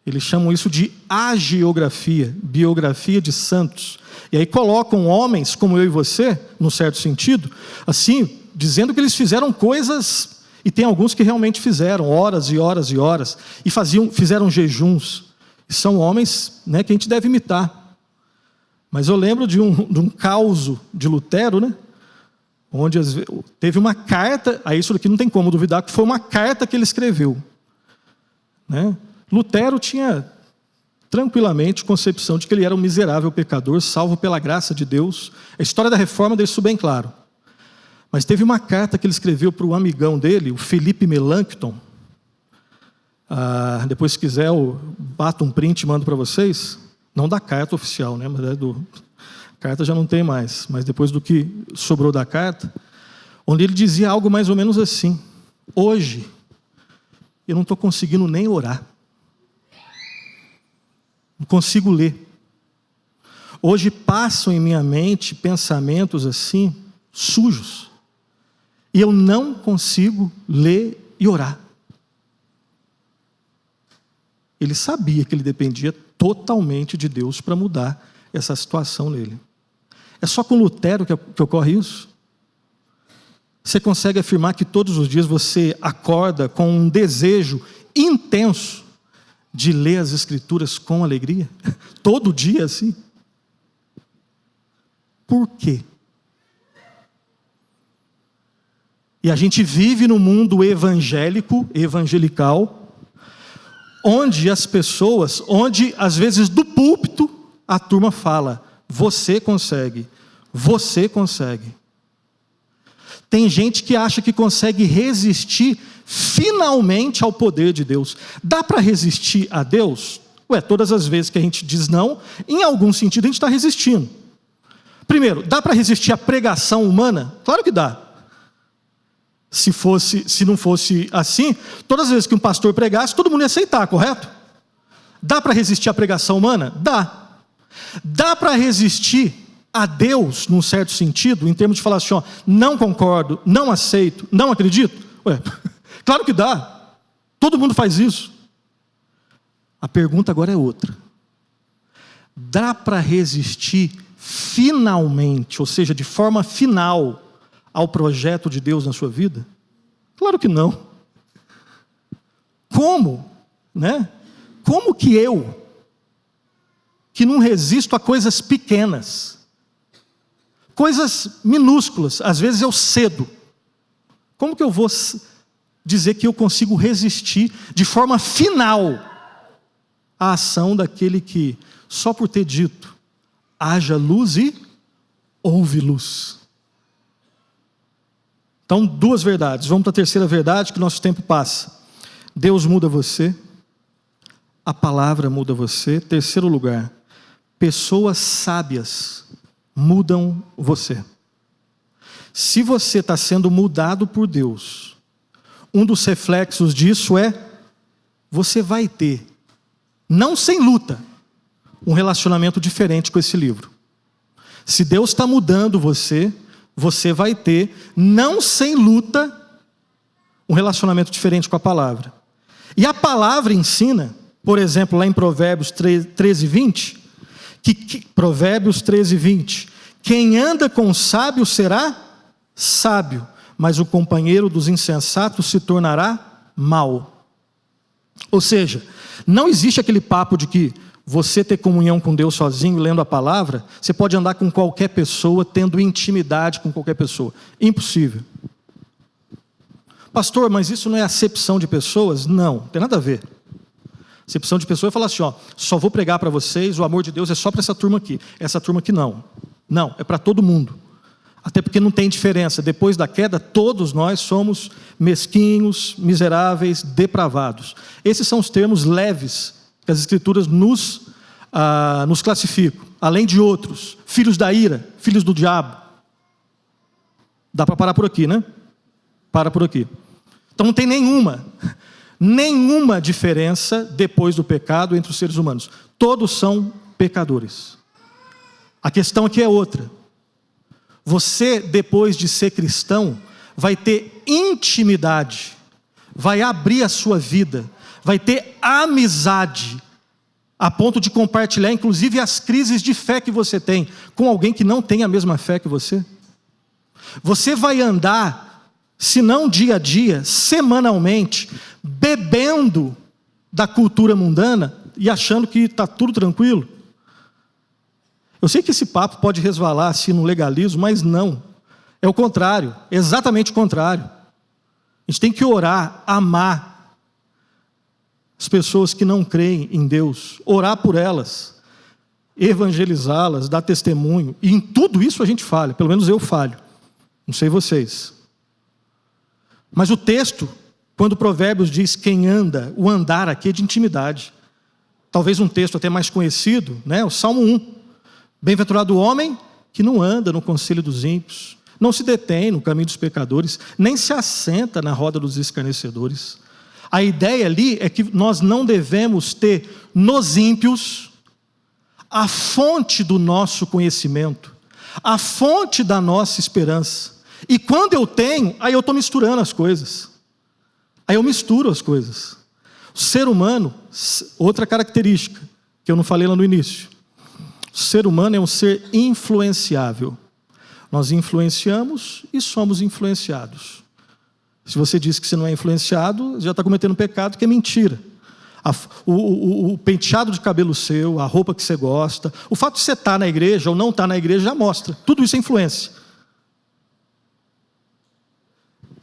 Eles chamam isso de hagiografia, biografia de santos. E aí colocam homens como eu e você, num certo sentido, assim, dizendo que eles fizeram coisas, e tem alguns que realmente fizeram, horas e horas e horas, e fizeram jejuns. E são homens, né, que a gente deve imitar. Mas eu lembro de um causo de Lutero, né, onde teve uma carta, aí isso aqui não tem como duvidar, que foi uma carta que ele escreveu, né? Lutero tinha tranquilamente concepção de que ele era um miserável pecador, salvo pela graça de Deus. A história da reforma deixa isso bem claro. Mas teve uma carta que ele escreveu para o amigão dele, o Felipe Melanchthon. Depois, se quiser, eu bato um print e mando para vocês. Não da carta oficial, né? Mas carta já não tem mais. Mas depois do que sobrou da carta, onde ele dizia algo mais ou menos assim: hoje, eu não estou conseguindo nem orar. Não consigo ler. Hoje passam em minha mente pensamentos assim, sujos. E eu não consigo ler e orar. Ele sabia que ele dependia totalmente de Deus para mudar essa situação nele. É só com Lutero que ocorre isso? Você consegue afirmar que todos os dias você acorda com um desejo intenso de ler as Escrituras com alegria? Todo dia assim? Por quê? E a gente vive no mundo evangelical, onde as pessoas, onde às vezes do púlpito a turma fala: você consegue, você consegue. Tem gente que acha que consegue resistir finalmente ao poder de Deus. Dá para resistir a Deus? Todas as vezes que a gente diz não, em algum sentido a gente está resistindo. Primeiro, dá para resistir à pregação humana? Claro que dá. Se não fosse assim, todas as vezes que um pastor pregasse, todo mundo ia aceitar, correto? Dá para resistir à pregação humana? Dá. Dá para resistir a Deus, num certo sentido, em termos de falar assim, não concordo, não aceito, não acredito? Claro que dá. Todo mundo faz isso. A pergunta agora é outra. Dá para resistir finalmente, ou seja, de forma final, ao projeto de Deus na sua vida? Claro que não. Como? Como que eu, que não resisto a coisas pequenas, coisas minúsculas, às vezes eu cedo, como que eu vou dizer que eu consigo resistir de forma final à ação daquele que, só por ter dito, haja luz e houve luz? Então, duas verdades. Vamos para a terceira verdade, que nosso tempo passa. Deus muda você, a palavra muda você. Terceiro lugar, pessoas sábias mudam você. Se você está sendo mudado por Deus, um dos reflexos disso é, você vai ter, não sem luta, um relacionamento diferente com esse livro. Se Deus está mudando você, você vai ter, não sem luta, um relacionamento diferente com a palavra. E a palavra ensina, por exemplo, lá em Provérbios 13, 20, Provérbios 13, 20, quem anda com o sábio será sábio, mas o companheiro dos insensatos se tornará mau. Ou seja, não existe aquele papo de que você ter comunhão com Deus sozinho, lendo a palavra, você pode andar com qualquer pessoa, tendo intimidade com qualquer pessoa. Impossível. Pastor, mas isso não é acepção de pessoas? Não tem nada a ver. Acepção de pessoa é falar assim, só vou pregar para vocês, o amor de Deus é só para essa turma aqui. Essa turma aqui não. Não, é para todo mundo. Até porque não tem diferença. Depois da queda, todos nós somos mesquinhos, miseráveis, depravados. Esses são os termos leves que as Escrituras nos classificam, além de outros, filhos da ira, filhos do diabo. Dá para parar por aqui, né? Para por aqui. Então não tem nenhuma diferença depois do pecado entre os seres humanos. Todos são pecadores. A questão aqui é outra. Você, depois de ser cristão, vai ter intimidade, vai abrir a sua vida, vai ter amizade, a ponto de compartilhar, inclusive, as crises de fé que você tem, com alguém que não tem a mesma fé que você. Você vai andar, se não dia a dia, semanalmente, bebendo da cultura mundana e achando que está tudo tranquilo. Eu sei que esse papo pode resvalar assim no legalismo, mas não. É o contrário, exatamente o contrário. A gente tem que orar, amar as pessoas que não creem em Deus, orar por elas, evangelizá-las, dar testemunho. E em tudo isso a gente falha, pelo menos eu falho. Não sei vocês. Mas o texto, quando Provérbios diz quem anda, o andar aqui é de intimidade. Talvez um texto até mais conhecido, o Salmo 1. Bem-aventurado o homem que não anda no conselho dos ímpios, não se detém no caminho dos pecadores, nem se assenta na roda dos escarnecedores. A ideia ali é que nós não devemos ter nos ímpios a fonte do nosso conhecimento, a fonte da nossa esperança. E quando eu tenho, aí eu estou misturando as coisas. Aí eu misturo as coisas. O ser humano, outra característica, que eu não falei lá no início. O ser humano é um ser influenciável. Nós influenciamos e somos influenciados. Se você diz que você não é influenciado, já está cometendo um pecado que é mentira. O penteado de cabelo seu, a roupa que você gosta, o fato de você estar na igreja ou não estar na igreja já mostra. Tudo isso é influência.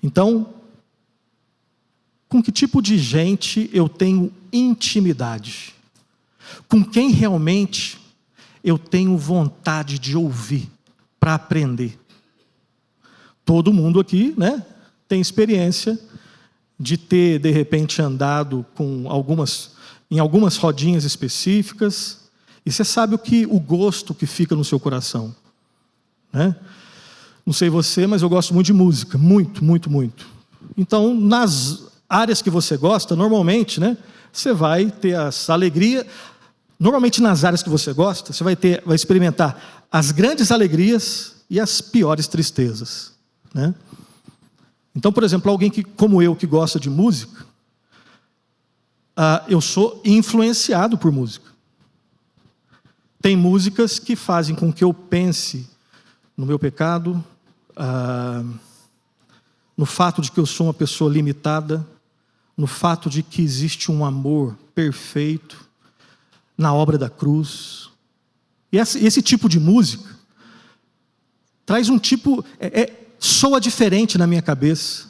Então, com que tipo de gente eu tenho intimidade? Com quem realmente eu tenho vontade de ouvir para aprender? Todo mundo aqui, né, tem experiência de ter, de repente, andado em algumas rodinhas específicas, e você sabe o gosto que fica no seu coração, né? Não sei você, mas eu gosto muito de música, muito, muito, muito. Então, nas áreas que você gosta, normalmente, né, você vai ter as alegrias. Normalmente, nas áreas que você gosta, você vai experimentar as grandes alegrias e as piores tristezas, né? Então, por exemplo, alguém como eu, que gosta de música, eu sou influenciado por música. Tem músicas que fazem com que eu pense no meu pecado, no fato de que eu sou uma pessoa limitada, no fato de que existe um amor perfeito, na obra da cruz. E esse tipo de música traz um tipo... soa diferente na minha cabeça,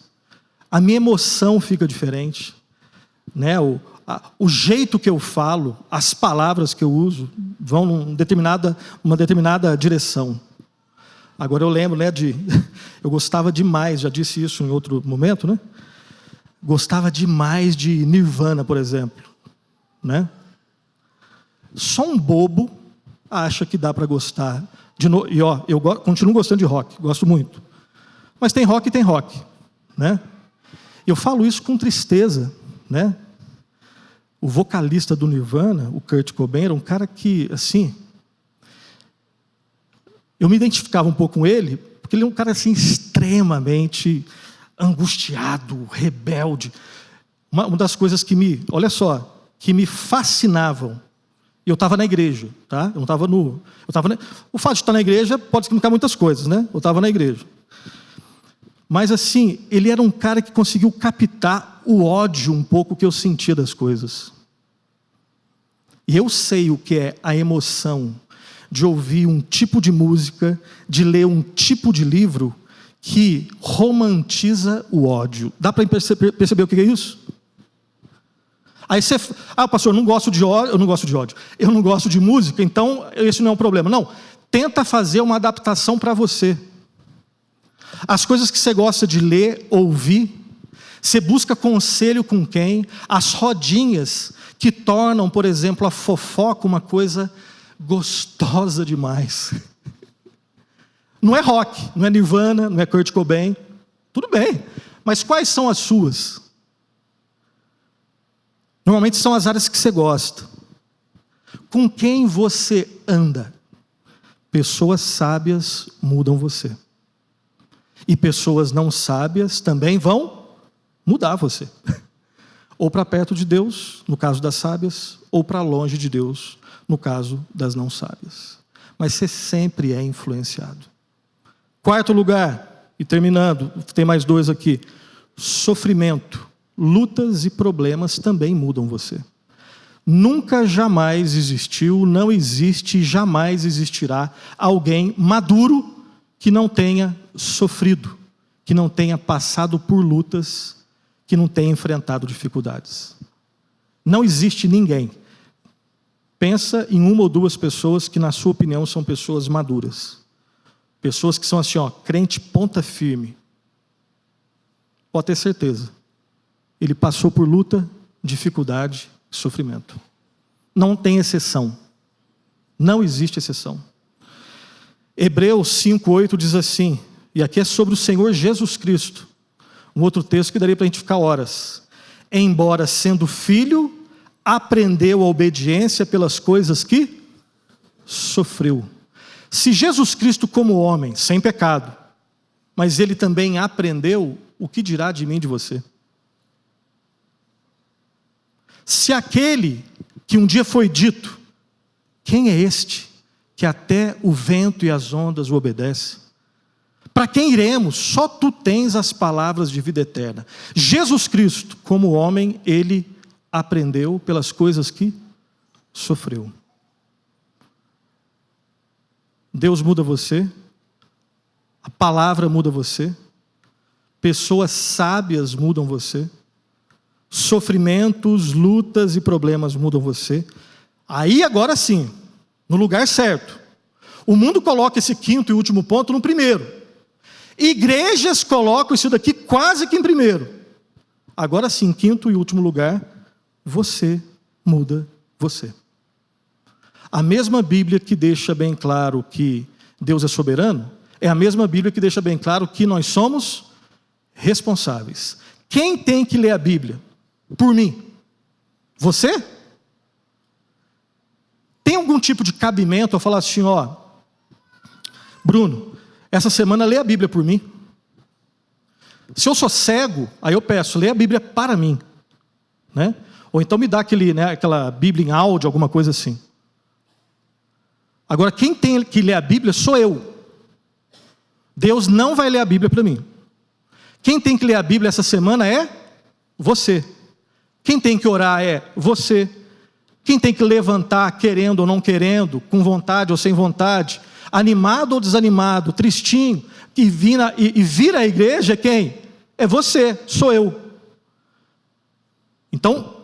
a minha emoção fica diferente, né? O jeito que eu falo, as palavras que eu uso, vão uma determinada direção. Agora eu lembro, né, eu gostava demais, já disse isso em outro momento, né? Gostava demais de Nirvana, por exemplo, né? Só um bobo acha que dá para gostar e eu continuo gostando de rock, gosto muito. Mas tem rock e tem rock, né? Eu falo isso com tristeza, né? O vocalista do Nirvana, o Kurt Cobain, era um cara que, assim, eu me identificava um pouco com ele, porque ele é um cara, assim, extremamente angustiado, rebelde. Uma das coisas que olha só, que me fascinavam. E eu estava na igreja, tá? Eu não estava o fato de estar na igreja pode significar muitas coisas, né? Eu estava na igreja. Mas assim, ele era um cara que conseguiu captar o ódio um pouco que eu sentia das coisas. E eu sei o que é a emoção de ouvir um tipo de música, de ler um tipo de livro que romantiza o ódio. Dá para perceber o que é isso? Aí você... pastor, eu não gosto de ódio, eu não gosto de música, então esse não é um problema. Não, tenta fazer uma adaptação para você. As coisas que você gosta de ler, ouvir, você busca conselho com quem? As rodinhas que tornam, por exemplo, a fofoca uma coisa gostosa demais. Não é rock, não é Nirvana, não é Kurt Cobain, tudo bem, mas quais são as suas? Normalmente são as áreas que você gosta. Com quem você anda? Pessoas sábias mudam você. E pessoas não sábias também vão mudar você. Ou para perto de Deus, no caso das sábias, ou para longe de Deus, no caso das não sábias. Mas você sempre é influenciado. Quarto lugar, e terminando, tem mais 2 aqui. Sofrimento, lutas e problemas também mudam você. Nunca, jamais existiu, não existe e jamais existirá alguém maduro que não tenha sofrido, que não tenha passado por lutas, que não tenha enfrentado dificuldades. Não existe ninguém. Pensa em 1 ou 2 pessoas que, na sua opinião, são pessoas maduras. Pessoas que são assim, crente ponta firme. Pode ter certeza. Ele passou por luta, dificuldade e sofrimento. Não tem exceção. Não existe exceção. Hebreus 5:8 diz assim, e aqui é sobre o Senhor Jesus Cristo. Um outro texto que daria para a gente ficar horas. Embora sendo filho, aprendeu a obediência pelas coisas que sofreu. Se Jesus Cristo, como homem, sem pecado, mas ele também aprendeu, o que dirá de mim e de você? Se aquele que um dia foi dito, quem é este que até o vento e as ondas o obedecem? Para quem iremos? Só tu tens as palavras de vida eterna. Jesus Cristo, como homem, ele aprendeu pelas coisas que sofreu. Deus muda você, a palavra muda você, pessoas sábias mudam você, sofrimentos, lutas e problemas mudam você. Aí agora sim, no lugar certo. O mundo coloca esse quinto e último ponto no primeiro. Igrejas colocam isso daqui quase que em primeiro. Agora sim, quinto e último lugar, você muda você. A mesma Bíblia que deixa bem claro que Deus é soberano, é a mesma Bíblia que deixa bem claro que nós somos responsáveis. Quem tem que ler a Bíblia? Por mim. Você? Tem algum tipo de cabimento eu falar assim, ó, Bruno, essa semana lê a Bíblia por mim. Se eu sou cego, aí eu peço, lê a Bíblia para mim, né? Ou então me dá aquela Bíblia em áudio, alguma coisa assim. Agora, quem tem que ler a Bíblia sou eu. Deus não vai ler a Bíblia para mim. Quem tem que ler a Bíblia essa semana é você. Quem tem que orar é você. Quem tem que levantar, querendo ou não querendo, com vontade ou sem vontade, animado ou desanimado, tristinho, e vir à igreja é quem? É você, sou eu. Então,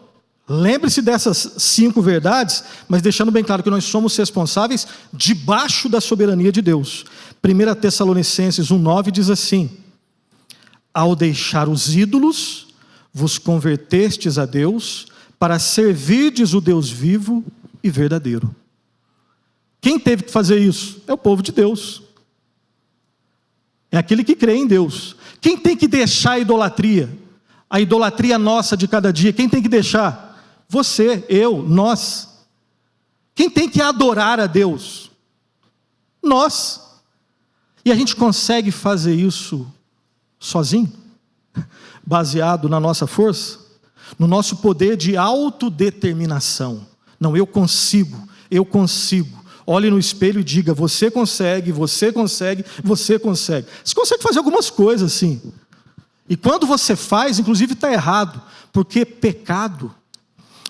lembre-se dessas 5 verdades, mas deixando bem claro que nós somos responsáveis debaixo da soberania de Deus. 1 Tessalonicenses 1,9 diz assim: ao deixar os ídolos, vos convertestes a Deus, para servirdes o Deus vivo e verdadeiro. Quem teve que fazer isso? É o povo de Deus. É aquele que crê em Deus. Quem tem que deixar a idolatria nossa de cada dia, quem tem que deixar? Você, eu, nós. Quem tem que adorar a Deus? Nós. E a gente consegue fazer isso sozinho? Baseado na nossa força? No nosso poder de autodeterminação. Não, eu consigo. Olhe no espelho e diga, você consegue, você consegue, você consegue. Você consegue fazer algumas coisas, sim. E quando você faz, inclusive está errado. Porque pecado,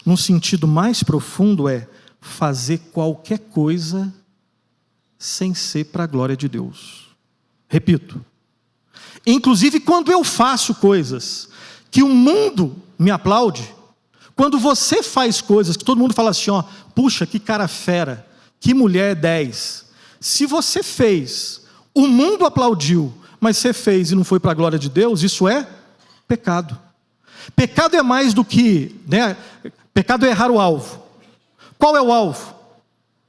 num sentido mais profundo, é fazer qualquer coisa sem ser para a glória de Deus. Repito. Inclusive quando eu faço coisas que o mundo me aplaude, quando você faz coisas que todo mundo fala assim, ó, puxa, que cara fera, que mulher 10. Se você fez, o mundo aplaudiu, mas você fez e não foi para a glória de Deus, isso é pecado. Pecado é mais do que, pecado é errar o alvo. Qual é o alvo?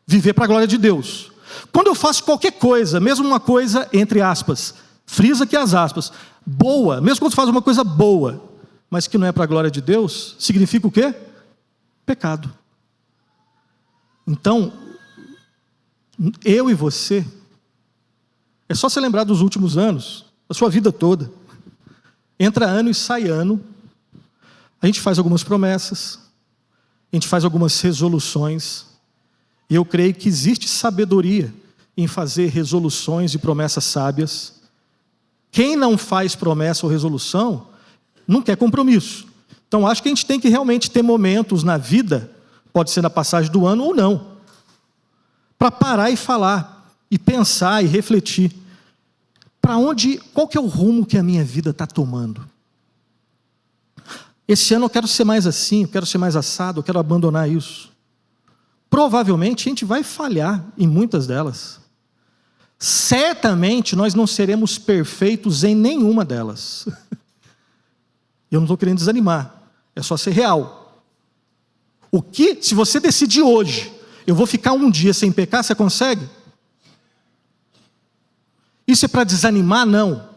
Viver para a glória de Deus. Quando eu faço qualquer coisa, mesmo uma coisa, entre aspas, frisa aqui as aspas, boa, mesmo quando você faz uma coisa boa, mas que não é para a glória de Deus, significa o quê? Pecado. Então, eu e você, é só você lembrar dos últimos anos, da sua vida toda. Entra ano e sai ano, a gente faz algumas promessas, a gente faz algumas resoluções, e eu creio que existe sabedoria em fazer resoluções e promessas sábias. Quem não faz promessa ou resolução, não quer compromisso. Então acho que a gente tem que realmente ter momentos na vida, pode ser na passagem do ano ou não, para parar e falar, e pensar e refletir. Qual que é o rumo que a minha vida está tomando? Esse ano eu quero ser mais assim, eu quero ser mais assado, eu quero abandonar isso. Provavelmente a gente vai falhar em muitas delas. Certamente nós não seremos perfeitos em nenhuma delas. Eu não estou querendo desanimar, é só ser real. Se você decidir hoje, eu vou ficar um dia sem pecar, você consegue? Isso é para desanimar? Não.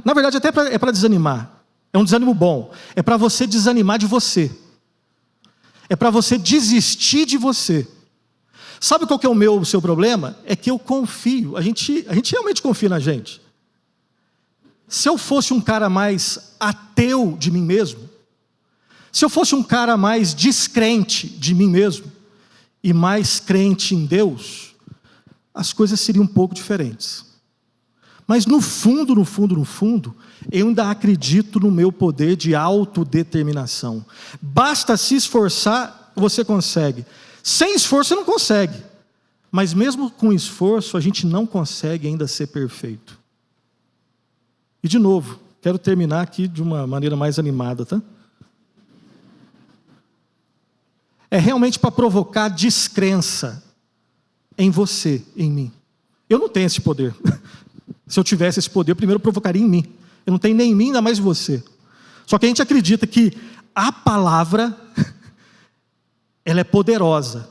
Na verdade até é para desanimar. É um desânimo bom. É para você desanimar de você. É para você desistir de você. Sabe qual que é o seu problema? É que eu confio, a gente realmente confia na gente. Se eu fosse um cara mais ateu de mim mesmo, se eu fosse um cara mais descrente de mim mesmo, e mais crente em Deus, as coisas seriam um pouco diferentes. Mas no fundo, eu ainda acredito no meu poder de autodeterminação. Basta se esforçar, você consegue. Sem esforço, você não consegue. Mas mesmo com esforço, a gente não consegue ainda ser perfeito. E de novo, quero terminar aqui de uma maneira mais animada, tá? É realmente para provocar descrença em você, em mim. Eu não tenho esse poder. Se eu tivesse esse poder, primeiro eu provocaria em mim. Eu não tenho nem em mim, ainda mais em você. Só que a gente acredita que a palavra, ela é poderosa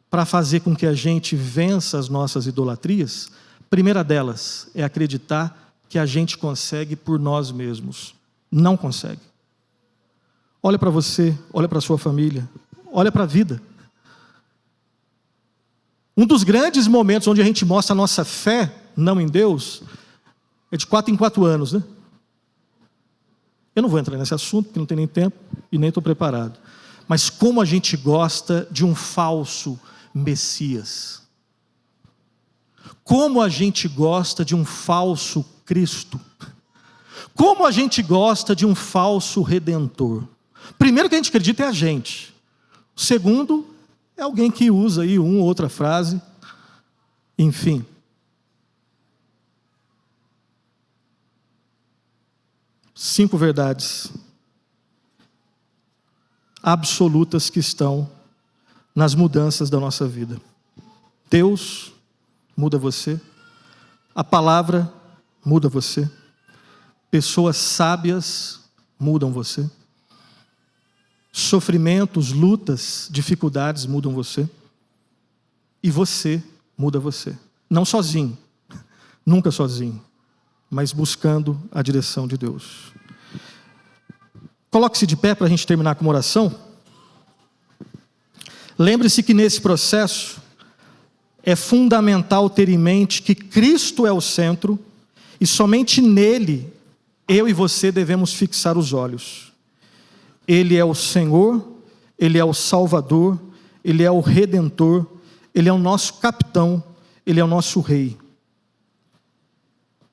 para fazer com que a gente vença as nossas idolatrias. A primeira delas é acreditar que a gente consegue por nós mesmos. Não consegue. Olha para você, olha para a sua família, olha para a vida. Um dos grandes momentos onde a gente mostra a nossa fé, não em Deus, é de 4 em 4 anos, né? Eu não vou entrar nesse assunto, porque não tem nem tempo e nem estou preparado. Mas como a gente gosta de um falso Messias. Como a gente gosta de um falso Cristo. Como a gente gosta de um falso Redentor. Primeiro que a gente acredita é a gente. O segundo é alguém que usa aí uma ou outra frase. Enfim. 5 verdades absolutas que estão nas mudanças da nossa vida. Deus muda você. A palavra muda você. Pessoas sábias mudam você. Sofrimentos, lutas, dificuldades mudam você. E você muda você. Não sozinho, nunca sozinho, mas buscando a direção de Deus. Coloque-se de pé para a gente terminar com uma oração. Lembre-se que nesse processo é fundamental ter em mente que Cristo é o centro e somente nele eu e você devemos fixar os olhos. Ele é o Senhor, Ele é o Salvador, Ele é o Redentor, Ele é o nosso capitão, Ele é o nosso Rei.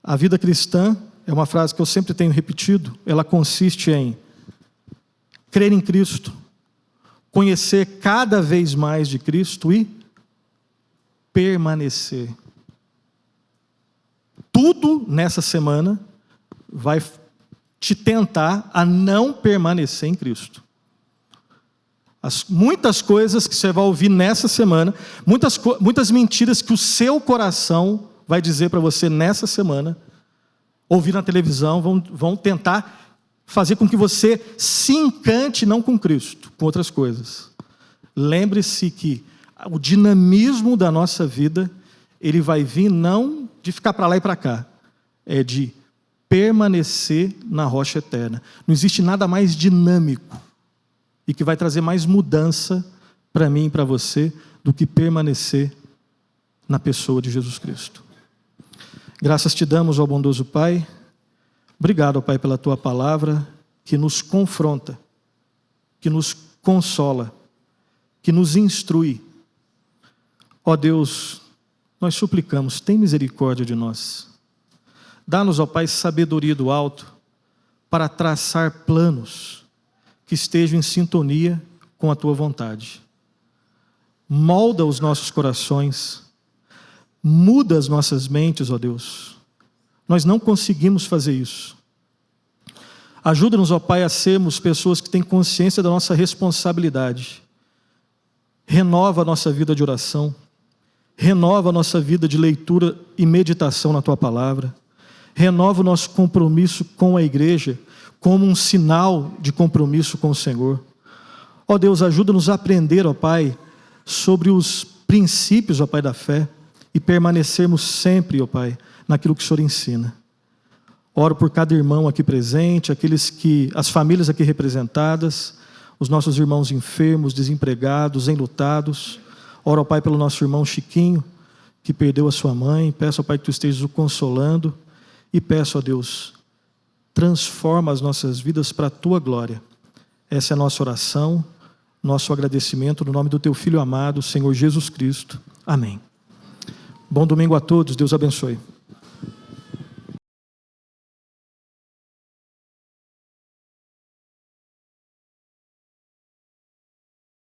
A vida cristã, é uma frase que eu sempre tenho repetido, ela consiste em crer em Cristo, conhecer cada vez mais de Cristo e permanecer. Tudo nessa semana vai te tentar a não permanecer em Cristo. Muitas coisas que você vai ouvir nessa semana, muitas mentiras que o seu coração vai dizer para você nessa semana, ouvir na televisão, vão tentar fazer com que você se encante não com Cristo, com outras coisas. Lembre-se que o dinamismo da nossa vida, ele vai vir não de ficar para lá e para cá, é de permanecer na rocha eterna. Não existe nada mais dinâmico e que vai trazer mais mudança para mim e para você do que permanecer na pessoa de Jesus Cristo. Graças te damos, ó bondoso Pai. Obrigado, ó Pai, pela Tua palavra que nos confronta, que nos consola, que nos instrui. Ó Deus, nós suplicamos, tem misericórdia de nós. Dá-nos, ó Pai, sabedoria do alto para traçar planos que estejam em sintonia com a Tua vontade. Molda os nossos corações, muda as nossas mentes, ó Deus. Nós não conseguimos fazer isso. Ajuda-nos, ó Pai, a sermos pessoas que têm consciência da nossa responsabilidade. Renova a nossa vida de oração. Renova a nossa vida de leitura e meditação na Tua palavra. Renova o nosso compromisso com a igreja como um sinal de compromisso com o Senhor. Ó Deus, ajuda-nos a aprender, ó Pai, sobre os princípios, ó Pai, da fé e permanecermos sempre, ó Pai, naquilo que o Senhor ensina. Oro por cada irmão aqui presente, as famílias aqui representadas, os nossos irmãos enfermos, desempregados, enlutados. Oro, ó Pai, pelo nosso irmão Chiquinho, que perdeu a sua mãe. Peço, ó Pai, que Tu estejas o consolando. E peço, ó Deus, transforma as nossas vidas para a Tua glória. Essa é a nossa oração, nosso agradecimento, no nome do Teu Filho amado, Senhor Jesus Cristo. Amém. Bom domingo a todos. Deus abençoe.